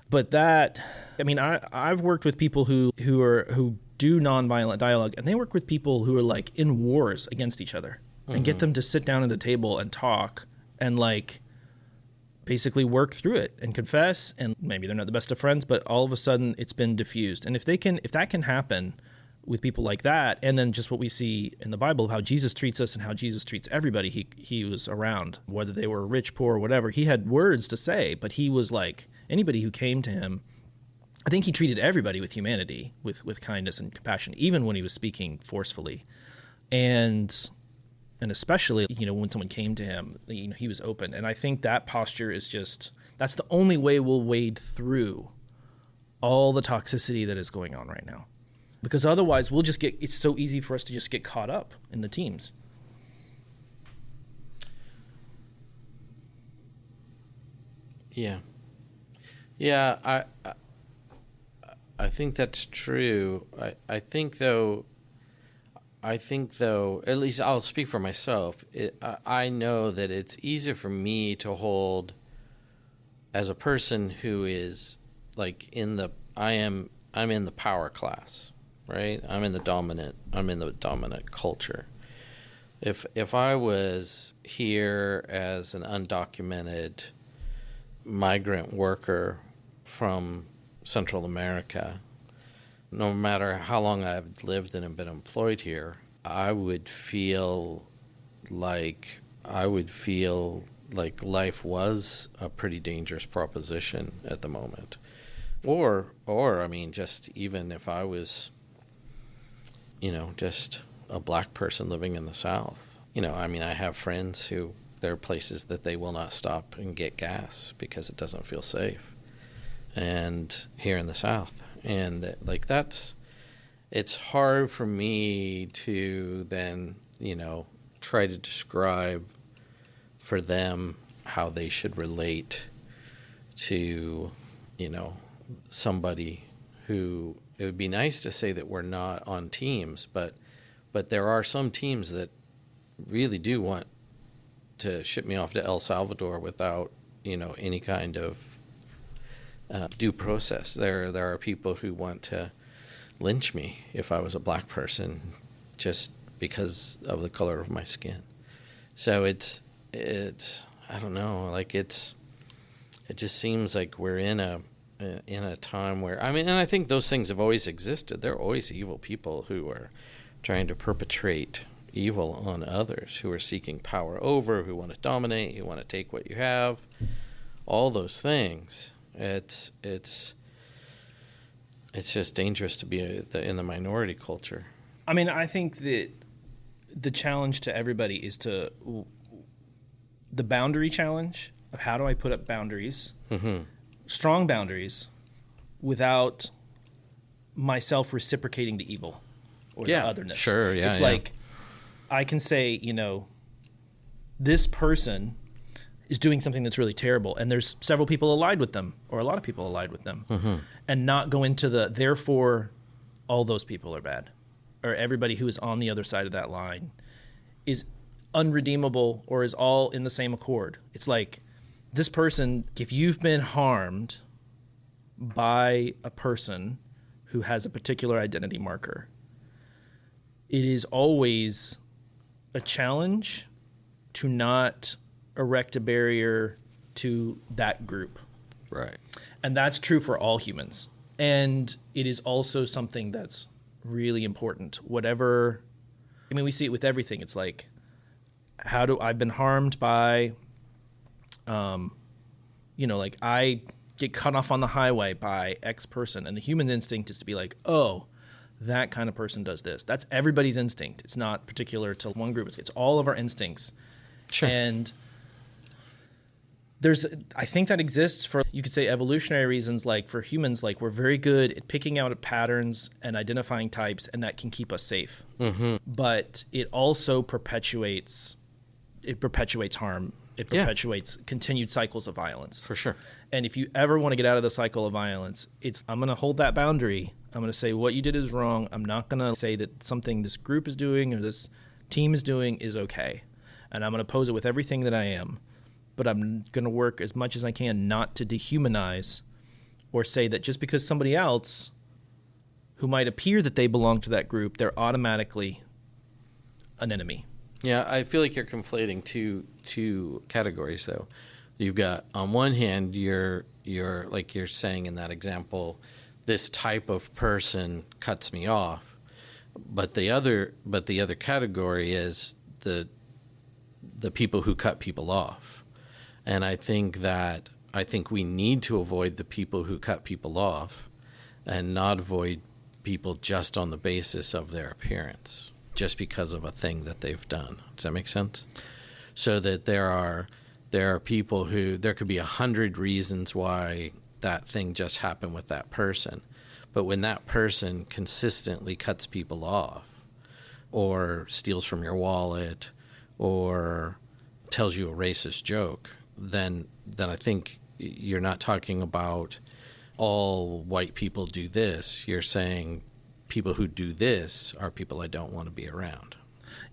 But I've worked with people who do nonviolent dialogue, and they work with people who are like in wars against each other, and get them to sit down at the table and talk, and like basically work through it and confess. And maybe they're not the best of friends, but all of a sudden it's been diffused. And if that can happen with people like that, and then just what we see in the Bible of how Jesus treats us and how Jesus treats everybody he was around, whether they were rich, poor, whatever, he had words to say, but he was like, anybody who came to him, I think he treated everybody with humanity, with kindness and compassion, even when he was speaking forcefully. And especially, when someone came to him, he was open. And I think that posture is that's the only way we'll wade through all the toxicity that is going on right now. Because otherwise it's so easy for us to just get caught up in the teams. Yeah. Yeah, I think that's true. I think though, at least I'll speak for myself. I know that it's easier for me to hold as a person who is like I'm in the power class, right? I'm in the dominant culture. If I was here as an undocumented migrant worker from Central America, no matter how long I've lived and been employed here, I would feel like life was a pretty dangerous proposition at the moment. Or I mean, just even if I was, just a black person living in the South, I mean, I have friends who, there are places that they will not stop and get gas because it doesn't feel safe. And here in the South. And it's hard for me to then, try to describe for them how they should relate to, somebody who, it would be nice to say that we're not on teams, but there are some teams that really do want to ship me off to El Salvador without, any kind of due process. There are people who want to lynch me if I was a black person just because of the color of my skin. So it's I don't know, it just seems like we're in a time where, I mean, and I think those things have always existed. There are always evil people who are trying to perpetrate evil on others, who are seeking power over, who want to dominate, who want to take what you have, all those things. It's just dangerous to be in the minority culture. I mean, I think that the challenge to everybody is the boundary challenge of how do I put up boundaries, strong boundaries, without myself reciprocating the evil or the otherness. Sure, yeah. It's like I can say, this person is doing something that's really terrible, and there's several people allied with them, or a lot of people allied with them, and not go into therefore all those people are bad, or everybody who is on the other side of that line is unredeemable or is all in the same accord. It's like, this person, if you've been harmed by a person who has a particular identity marker, it is always a challenge to not erect a barrier to that group. Right. And that's true for all humans. And it is also something that's really important. Whatever, I mean, we see it with everything. It's like, I've been harmed by, like I get cut off on the highway by X person. And the human instinct is to be like, oh, that kind of person does this. That's everybody's instinct. It's not particular to one group. It's all of our instincts. Sure. And I think that exists for, you could say, evolutionary reasons. Like for humans, like we're very good at picking out patterns and identifying types, and that can keep us safe. But it also perpetuates harm. It perpetuates continued cycles of violence. For sure. And if you ever want to get out of the cycle of violence, I'm going to hold that boundary. I'm going to say what you did is wrong. I'm not going to say that something this group is doing or this team is doing is okay. And I'm going to oppose it with everything that I am. But I'm going to work as much as I can not to dehumanize or say that just because somebody else who might appear that they belong to that group, they're automatically an enemy. Yeah, I feel like you're conflating two categories, though. You've got, on one hand, you're like you're saying in that example, this type of person cuts me off, but the other category is the people who cut people off. And I think we need to avoid the people who cut people off and not avoid people just on the basis of their appearance, just because of a thing that they've done. Does that make sense? So that there are people who, there could be 100 reasons why that thing just happened with that person. But when that person consistently cuts people off or steals from your wallet or tells you a racist joke, then I think you're not talking about all white people do this. You're saying people who do this are people I don't want to be around.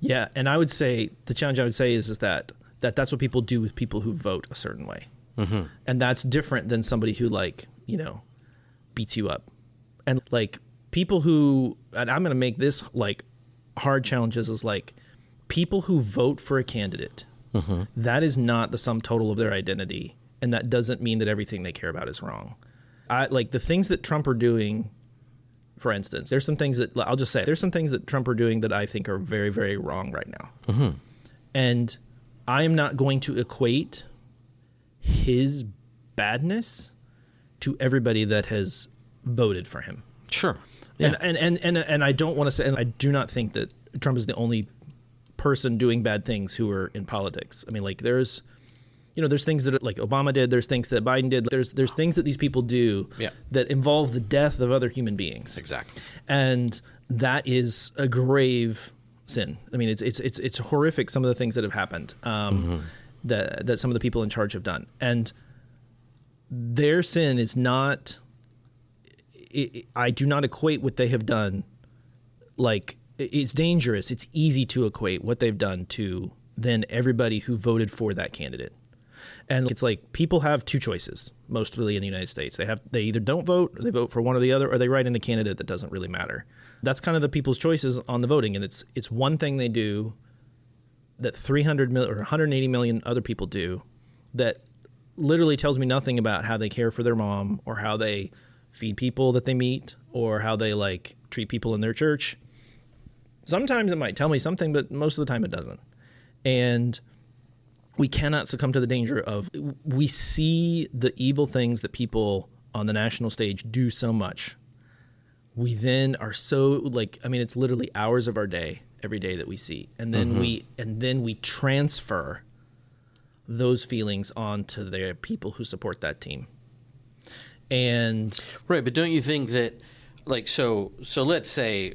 Yeah, and I would say the challenge I would say is that that's what people do with people who vote a certain way. And that's different than somebody who beats you up. And like people who, and I'm going to make this like hard challenges, is like people who vote for a candidate, that is not the sum total of their identity, and that doesn't mean that everything they care about is wrong. Like the things that Trump are doing, for instance, there's some things that I'll just say there's some things that Trump are doing that I think are very, very wrong right now. And I am not going to equate his badness to everybody that has voted for him. Sure. Yeah. And I don't want to say, and I do not think that Trump is the only person doing bad things who are in politics. I mean, like there's things that like Obama did, there's things that Biden did, there's things that these people do that involve the death of other human beings. Exactly. And that is a grave sin. I mean, it's horrific, some of the things that have happened, that some of the people in charge have done. And their sin is not, I do not equate what they have done, like, it's dangerous. It's easy to equate what they've done to then everybody who voted for that candidate. And it's like people have two choices, mostly in the United States. They either don't vote, or they vote for one or the other, or they write in a candidate that doesn't really matter. That's kind of the people's choices on the voting. And it's one thing they do that 300 million or 180 million other people do that literally tells me nothing about how they care for their mom or how they feed people that they meet or how they like treat people in their church. Sometimes it might tell me something, but most of the time it doesn't. And we cannot succumb to the danger of, we see the evil things that people on the national stage do so much. We then are so like, I mean, it's literally hours of our day, every day that we see. And then we transfer those feelings onto the people who support that team. And right, but don't you think that, like, so let's say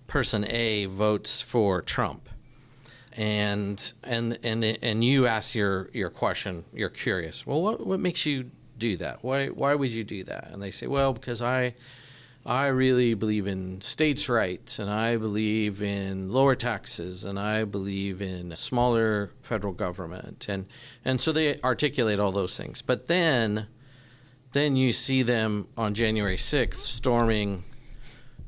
person A votes for Trump, and you ask your question, you're curious. Well, what makes you do that? Why would you do that? And they say, well, because I really believe in states' rights, and I believe in lower taxes, and I believe in a smaller federal government, and so they articulate all those things. But then you see them on January 6th storming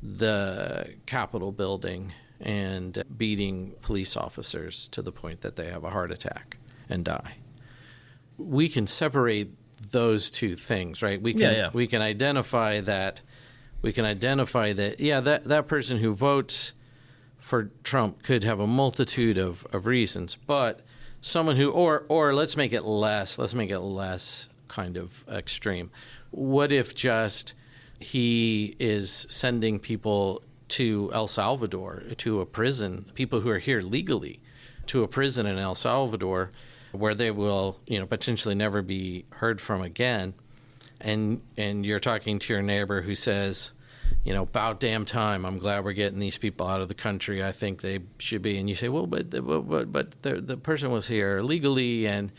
the Capitol building and beating police officers to the point that they have a heart attack and die. We can separate those two things, right? We can identify that. We can identify that, that person who votes for Trump could have a multitude of reasons, but someone who, or let's make it less kind of extreme. What if just he is sending people to El Salvador, to a prison, people who are here legally, to a prison in El Salvador where they will, potentially never be heard from again. And you're talking to your neighbor who says, about damn time, I'm glad we're getting these people out of the country. I think they should be. And you say, well, but the person was here legally, and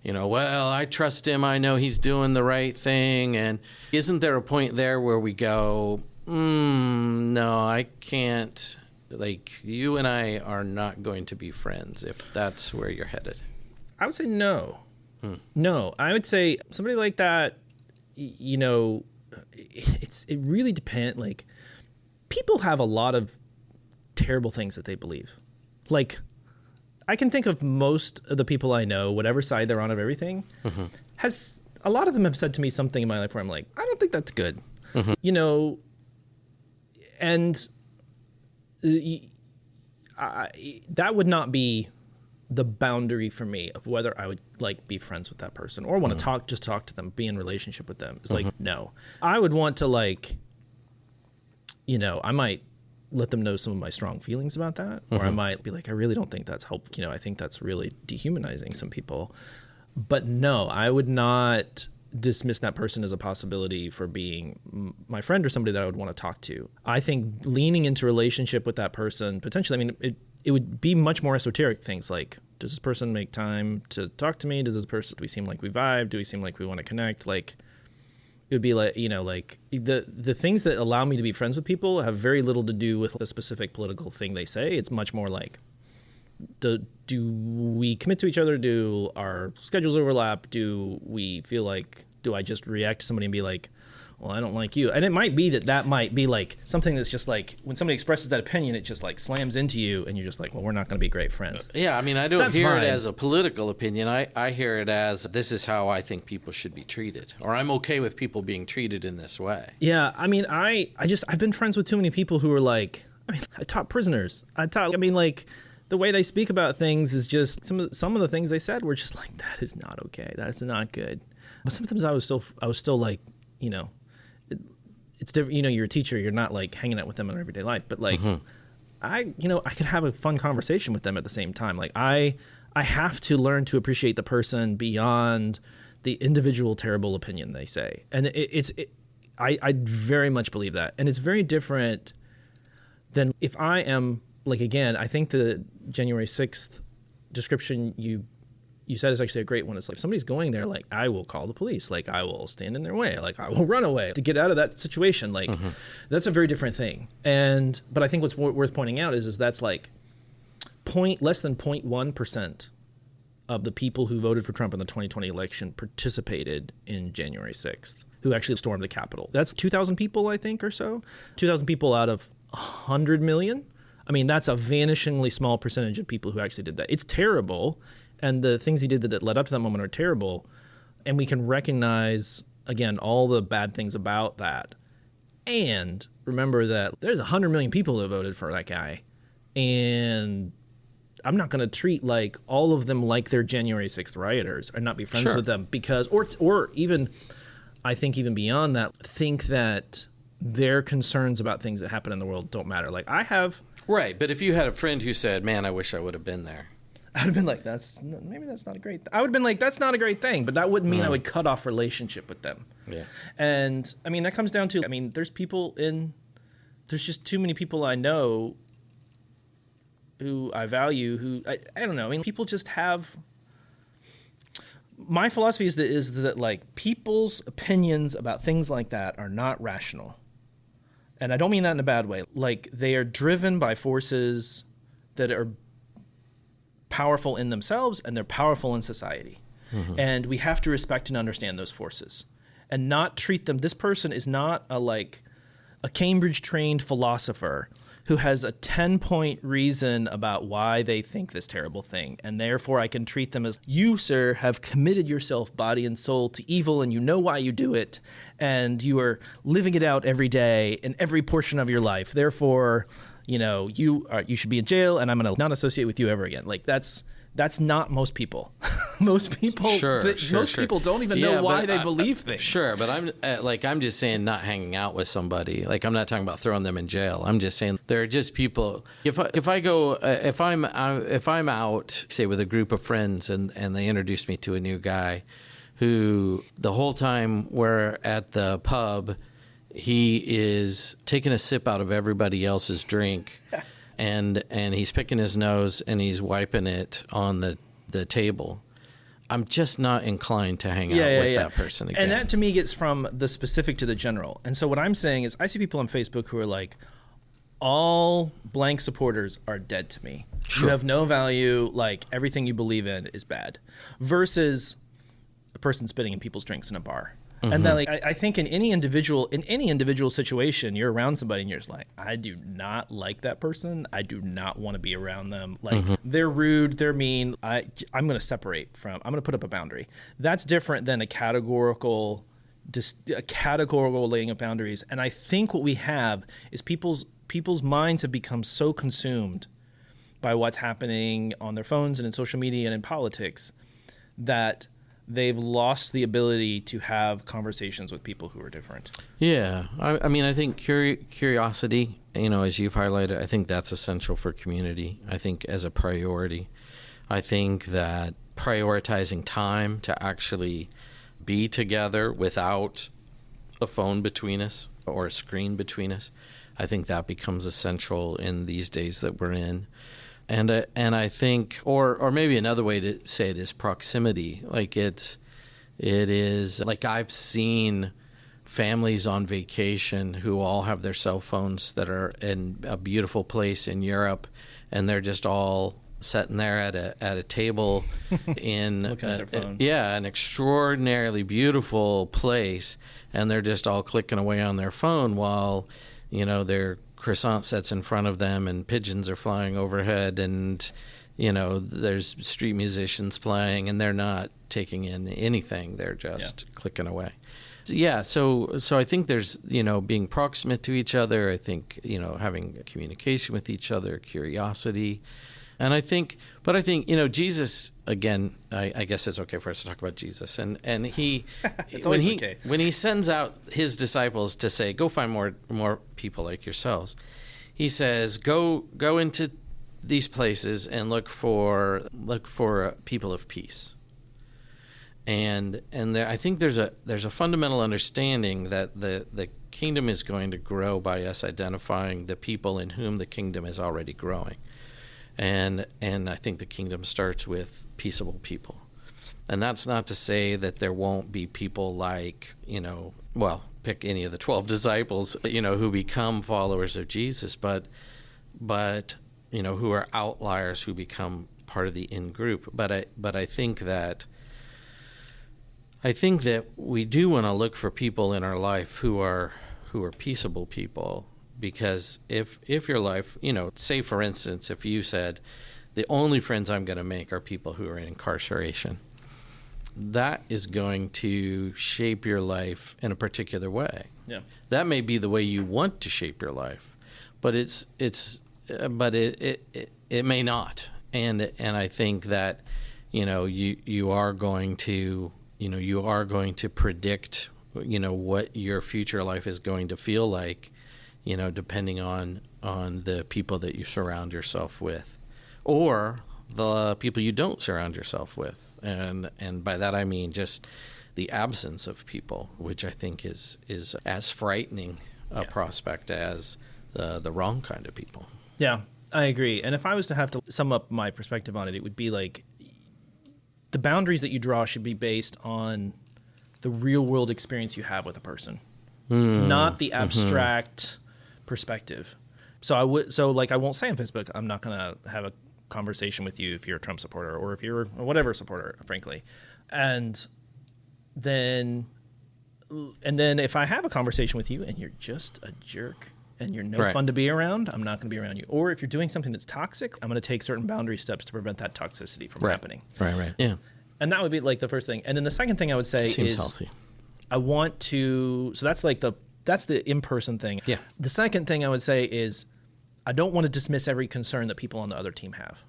well, I trust him. I know he's doing the right thing. And isn't there a point there where we go, no, I can't. Like, you and I are not going to be friends if that's where you're headed? I would say no. No, I would say somebody like that, it really depends. Like, people have a lot of terrible things that they believe. Like, I can think of most of the people I know, whatever side they're on of everything, a lot of them have said to me something in my life where I'm like, I don't think that's good. And that would not be the boundary for me of whether I would like be friends with that person or want to talk to them, be in relationship with them. It's like, no, I would want to I might let them know some of my strong feelings about that, or I might be like, I really don't think that's helped. I think that's really dehumanizing some people, but no, I would not dismiss that person as a possibility for being my friend or somebody that I would want to talk to. I think leaning into relationship with that person, potentially, it would be much more esoteric things like, does this person make time to talk to me? Do we seem like we vibe? Do we seem like we want to connect? Like, it would be like, like the things that allow me to be friends with people have very little to do with the specific political thing they say. It's much more like, do we commit to each other? Do our schedules overlap? Do we feel like, do I just react to somebody and be like, well, I don't like you. And it might be that might be like something that's just like when somebody expresses that opinion, it just like slams into you and you're just like, well, we're not going to be great friends. Yeah, I mean, I don't That's hear fine. it as a political opinion. I hear it as this is how I think people should be treated, or I'm okay with people being treated in this way. Yeah, I mean, I've been friends with too many people who are like, I mean, I taught prisoners. Like the way they speak about things is just some of the things they said were just like, that is not okay. That is not good. But sometimes I was still like, you know, it's different. You know, you're a teacher. You're not like hanging out with them in everyday life. But like, I could have a fun conversation with them at the same time. Like I have to learn to appreciate the person beyond the individual terrible opinion they say. And I very much believe that. And it's very different than if I am like, again, I think the January 6th description you said is actually a great one. It's like if somebody's going there, like I will call the police, like I will stand in their way, like I will run away to get out of that situation. Like that's a very different thing. But I think what's worth pointing out is that's like less than 0.1% of the people who voted for Trump in the 2020 election participated in January 6th, who actually stormed the Capitol. That's 2,000 people, I think, or so. 2,000 people out of 100 million. I mean, that's a vanishingly small percentage of people who actually did that. It's terrible. And the things he did that led up to that moment are terrible. And we can recognize, again, all the bad things about that. And remember that there's 100 million people that voted for that guy. And I'm not going to treat like all of them like they're January 6th rioters and not be friends with them because, or even, I think even beyond that, think that their concerns about things that happen in the world don't matter. Like I have. Right. But if you had a friend who said, man, I wish I would have been there. I would have been like, maybe that's not a great I would have been like, that's not a great thing, but that wouldn't mean I would cut off relationship with them. Yeah. And I mean, that comes down to, there's just too many people I know who I value, who, I don't know. I mean, people just have, my philosophy is that like people's opinions about things like that are not rational. And I don't mean that in a bad way. Like they are driven by forces that are powerful in themselves and they're powerful in society. And we have to respect and understand those forces and not treat them. This person is not a Cambridge trained philosopher who has a 10-point reason about why they think this terrible thing. And therefore I can treat them as, you, sir, have committed yourself body and soul to evil and you know why you do it. And you are living it out every day in every portion of your life. Therefore, you should be in jail and I'm going to not associate with you ever again. Like that's not most people. Most people, people don't even know why they believe things. Sure, but I'm just saying, not hanging out with somebody. Like I'm not talking about throwing them in jail. I'm just saying there are just people. If I'm out, say with a group of friends, and they introduce me to a new guy, who the whole time we're at the pub, he is taking a sip out of everybody else's drink. And he's picking his nose and he's wiping it on the table. I'm just not inclined to hang out with that person again. And that to me gets from the specific to the general. And so what I'm saying is I see people on Facebook who are like, all blank supporters are dead to me. Sure. You have no value. Like everything you believe in is bad. Versus a person spitting in people's drinks in a bar. And then, I think in any individual situation, you're around somebody and you're just like, I do not like that person. I do not want to be around them. Like they're rude, they're mean. I'm going to put up a boundary. That's different than a categorical laying of boundaries. And I think what we have is people's minds have become so consumed by what's happening on their phones and in social media and in politics that they've lost the ability to have conversations with people who are different. Yeah. I mean, I think curiosity, as you've highlighted, I think that's essential for community. I think as a priority. I think that prioritizing time to actually be together without a phone between us or a screen between us, I think that becomes essential in these days that we're in. And I think, or maybe another way to say it is proximity. Like it is like I've seen families on vacation who all have their cell phones that are in a beautiful place in Europe, and they're just all sitting there at a table in Looking at their phone. an extraordinarily beautiful place, and they're just all clicking away on their phone while their croissant sets in front of them and pigeons are flying overhead, and there's street musicians playing, and they're not taking in anything. They're just clicking away. Yeah, so I think there's, being proximate to each other. I think, having communication with each other, curiosity. And I think, Jesus, again, I guess it's okay for us to talk about Jesus. And he, It's always okay. When he sends out his disciples to say, go find more people like yourselves, he says, go into these places and look for people of peace. And I think there's a fundamental understanding that the kingdom is going to grow by us identifying the people in whom the kingdom is already growing. And I think the kingdom starts with peaceable people. And that's not to say that there won't be people like, pick any of the 12 disciples, who become followers of Jesus, but who are outliers who become part of the in-group. But I think that we do want to look for people in our life who are peaceable people, because if your life, say for instance, if you said the only friends I'm going to make are people who are in incarceration, that is going to shape your life in a particular way. Yeah. That may be the way you want to shape your life, but it may not. And I think that you are going to predict what your future life is going to feel like, depending on the people that you surround yourself with, or the people you don't surround yourself with. And by that I mean just the absence of people, which I think is as frightening a prospect as the wrong kind of people. Yeah, I agree. And if I was to have to sum up my perspective on it, it would be like the boundaries that you draw should be based on the real world experience you have with a person, not the abstract perspective. So I won't say on Facebook, I'm not going to have a conversation with you if you're a Trump supporter or if you're a whatever supporter, frankly. And then if I have a conversation with you and you're just a jerk and you're no fun to be around, I'm not going to be around you. Or if you're doing something that's toxic, I'm going to take certain boundary steps to prevent that toxicity from happening. Right. Yeah. And that would be like the first thing. And then the second thing I would say Seems is healthy. I want to, so that's like that's the in-person thing. Yeah. The second thing I would say is I don't want to dismiss every concern that people on the other team have.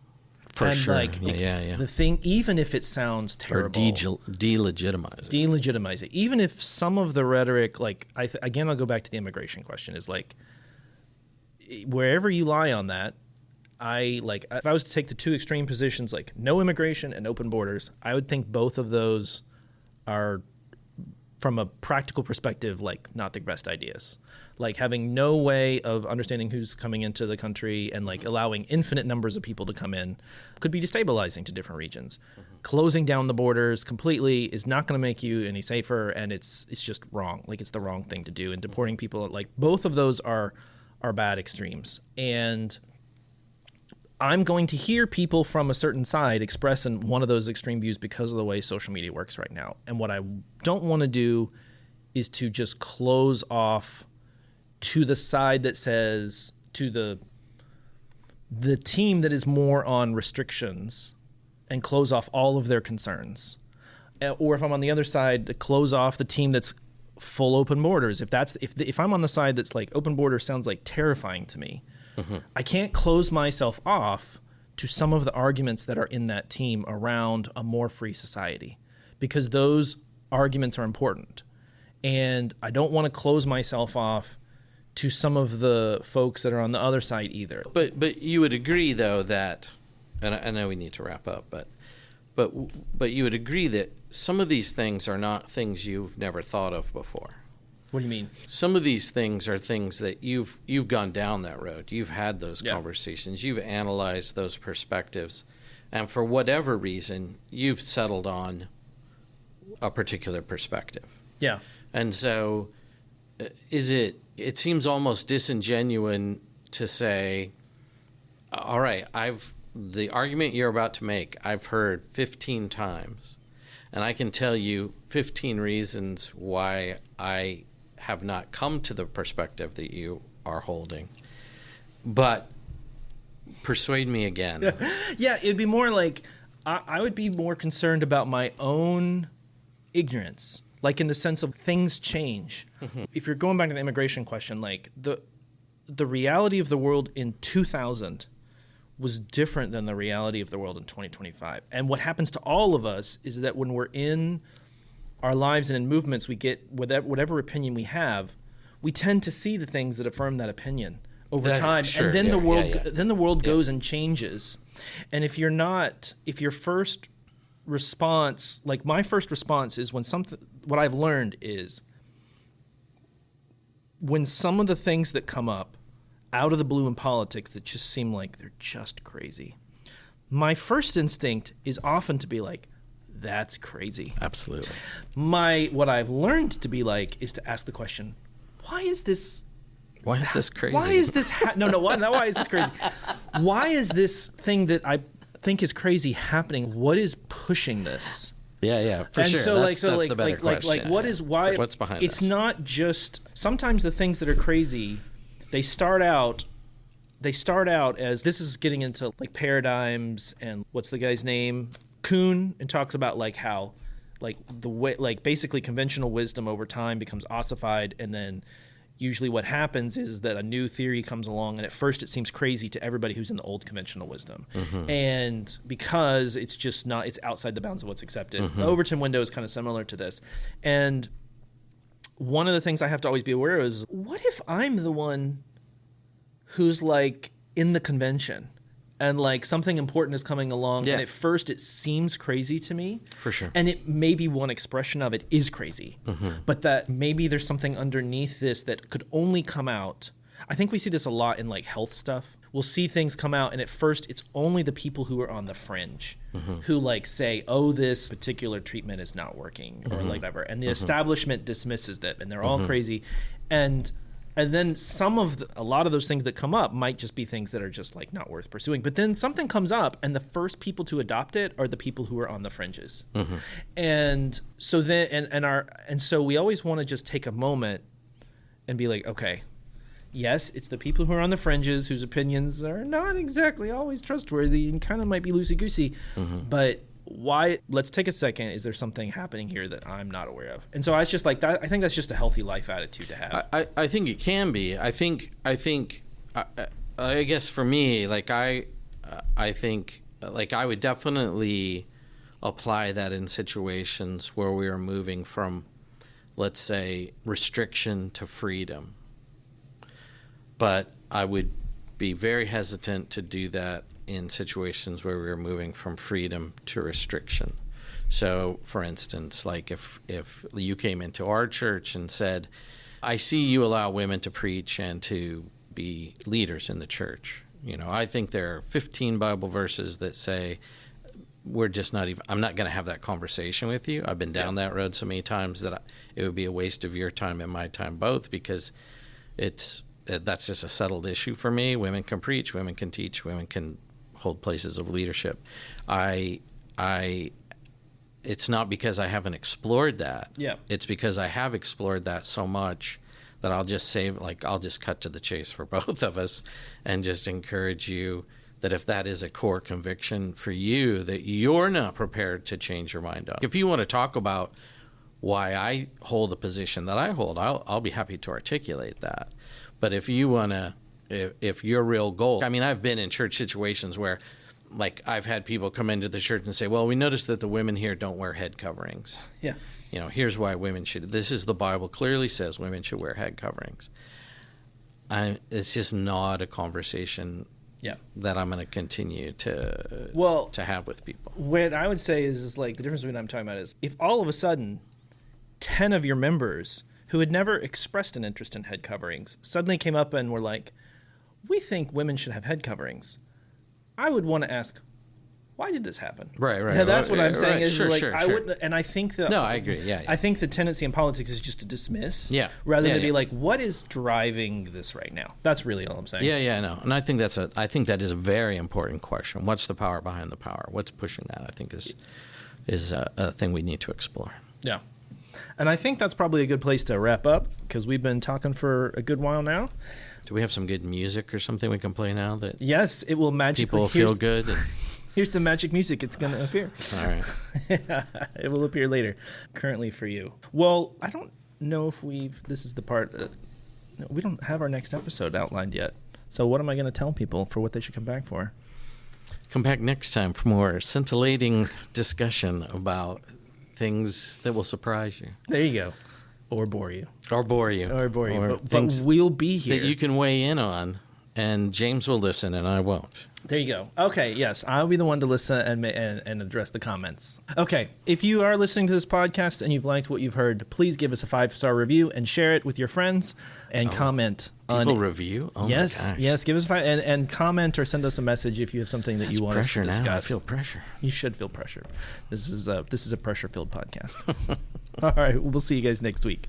For sure. The thing, even if it sounds terrible. Or delegitimize it. Delegitimize it. Even if some of the rhetoric, again, I'll go back to the immigration question, is like, wherever you lie on that, if I was to take the two extreme positions, like no immigration and open borders, I would think both of those are, from a practical perspective, like not the best ideas. Like having no way of understanding who's coming into the country and like allowing infinite numbers of people to come in could be destabilizing to different regions. Closing down the borders completely is not going to make you any safer, and it's just wrong. Like it's the wrong thing to do. And deporting people, like both of those are bad extremes. And I'm going to hear people from a certain side express in one of those extreme views because of the way social media works right now. And what I don't want to do is to just close off to the side that says, to the team that is more on restrictions, and close off all of their concerns. Or if I'm on the other side, to close off the team that's full open borders. If I'm on the side that's like open borders sounds like terrifying to me, I can't close myself off to some of the arguments that are in that team around a more free society, because those arguments are important. And I don't want to close myself off to some of the folks that are on the other side either. But you would agree, though, that, and I know we need to wrap up, but you would agree that some of these things are not things you've never thought of before. What do you mean? Some of these things are things that you've gone down that road. You've had those conversations. You've analyzed those perspectives. And for whatever reason, you've settled on a particular perspective. Yeah. And so it seems almost disingenuous to say, all right, I've the argument you're about to make, I've heard 15 times, and I can tell you 15 reasons why I have not come to the perspective that you are holding. But persuade me again. Yeah, it'd be more like I would be more concerned about my own ignorance, like in the sense of things change. Mm-hmm. If you're going back to the immigration question, like the reality of the world in 2000 was different than the reality of the world in 2025. And what happens to all of us is that when we're in our lives and in movements, we get whatever opinion we have, we tend to see the things that affirm that opinion over time. Sure, and then the world Yeah. goes and changes. And if your first response, like my first response is what I've learned is when some of the things that come up out of the blue in politics that just seem like they're just crazy, my first instinct is often to be like, that's crazy. Absolutely. What I've learned to be like is to ask the question, why is this crazy? Why is this why is this crazy? Why is this thing that I think is crazy happening? What is pushing this? Yeah, for and sure. So that's the better question. What's behind it's this? Not just sometimes the things that are crazy, they start out as, this is getting into like paradigms, and what's the guy's name? Kuhn, and talks about like how like the way, like basically conventional wisdom over time becomes ossified, and then usually what happens is that a new theory comes along, and at first it seems crazy to everybody who's in the old conventional wisdom. Mm-hmm. And because it's just not, it's outside the bounds of what's accepted. Mm-hmm. The Overton window is kind of similar to this. And one of the things I have to always be aware of is, what if I'm the one who's like in the convention and like something important is coming along, and at first it seems crazy to me. For sure. And it maybe one expression of it is crazy. Mm-hmm. But that maybe there's something underneath this that could only come out. I think we see this a lot in like health stuff. We'll see things come out, and at first it's only the people who are on the fringe who like say, oh, this particular treatment is not working, or like whatever. And the establishment dismisses that, and they're all crazy. And then a lot of those things that come up might just be things that are just like not worth pursuing. But then something comes up, and the first people to adopt it are the people who are on the fringes. Mm-hmm. And so then, and so we always want to just take a moment and be like, okay, yes, it's the people who are on the fringes whose opinions are not exactly always trustworthy and kind of might be loosey-goosey, but why? Let's take a second. Is there something happening here that I'm not aware of? And so I was just like that. I think that's just a healthy life attitude to have. I think it can be. I guess for me, like I think like I would definitely apply that in situations where we are moving from, let's say, restriction to freedom. But I would be very hesitant to do that in situations where we are moving from freedom to restriction. So, for instance, like if you came into our church and said, I see you allow women to preach and to be leaders in the church. You know, I think there are 15 Bible verses that say I'm not going to have that conversation with you. I've been down that road so many times that it would be a waste of your time and my time both, because that's just a settled issue for me. Women can preach, women can teach, women can hold places of leadership. It's not because I haven't explored that. Yeah. It's because I have explored that so much that I'll just cut to the chase for both of us and just encourage you that if that is a core conviction for you that you're not prepared to change your mind on. If you want to talk about why I hold the position that I hold, I'll be happy to articulate that. But if you want to, if your real goal, I mean, I've been in church situations where, like, I've had people come into the church and say, well, we noticed that the women here don't wear head coverings. Yeah. You know, here's why women should. This is the Bible clearly says women should wear head coverings. It's just not a conversation that I'm going to continue to have with people. What I would say is like the difference between what I'm talking about is if all of a sudden 10 of your members who had never expressed an interest in head coverings suddenly came up and were like, we think women should have head coverings, I would want to ask, why did this happen? Right. Yeah, that's what I'm saying. Right. Is Sure, like sure, I sure. wouldn't, and I think that. No, I agree. Yeah. I think the tendency in politics is just to dismiss. Yeah. Rather Yeah, than be yeah. like, what is driving this right now? That's really all I'm saying. Yeah, I know. And I think that is a very important question. What's the power behind the power? What's pushing that? I think is a thing we need to explore. Yeah. And I think that's probably a good place to wrap up because we've been talking for a good while now. Do we have some good music or something we can play now that Yes, it will magically. people feel good? Here's the magic music. It's going to appear. All right. It will appear later. Currently for you. Well, I don't know if this is the part. We don't have our next episode outlined yet. So what am I going to tell people for what they should come back for? Come back next time for more scintillating discussion about things that will surprise you. There you go. Or bore you. Or bore you. But things we'll be here. that you can weigh in on, and James will listen and I won't. There you go. Okay, yes, I'll be the one to listen and address the comments. Okay, if you are listening to this podcast and you've liked what you've heard, please give us a 5-star review and share it with your friends and comment on People review? Oh yes, my gosh. yes, give us a 5 and comment or send us a message if you have something that That's you want us to pressure discuss. now. I feel pressure. You should feel pressure. This is a pressure-filled podcast. All right, we'll see you guys next week.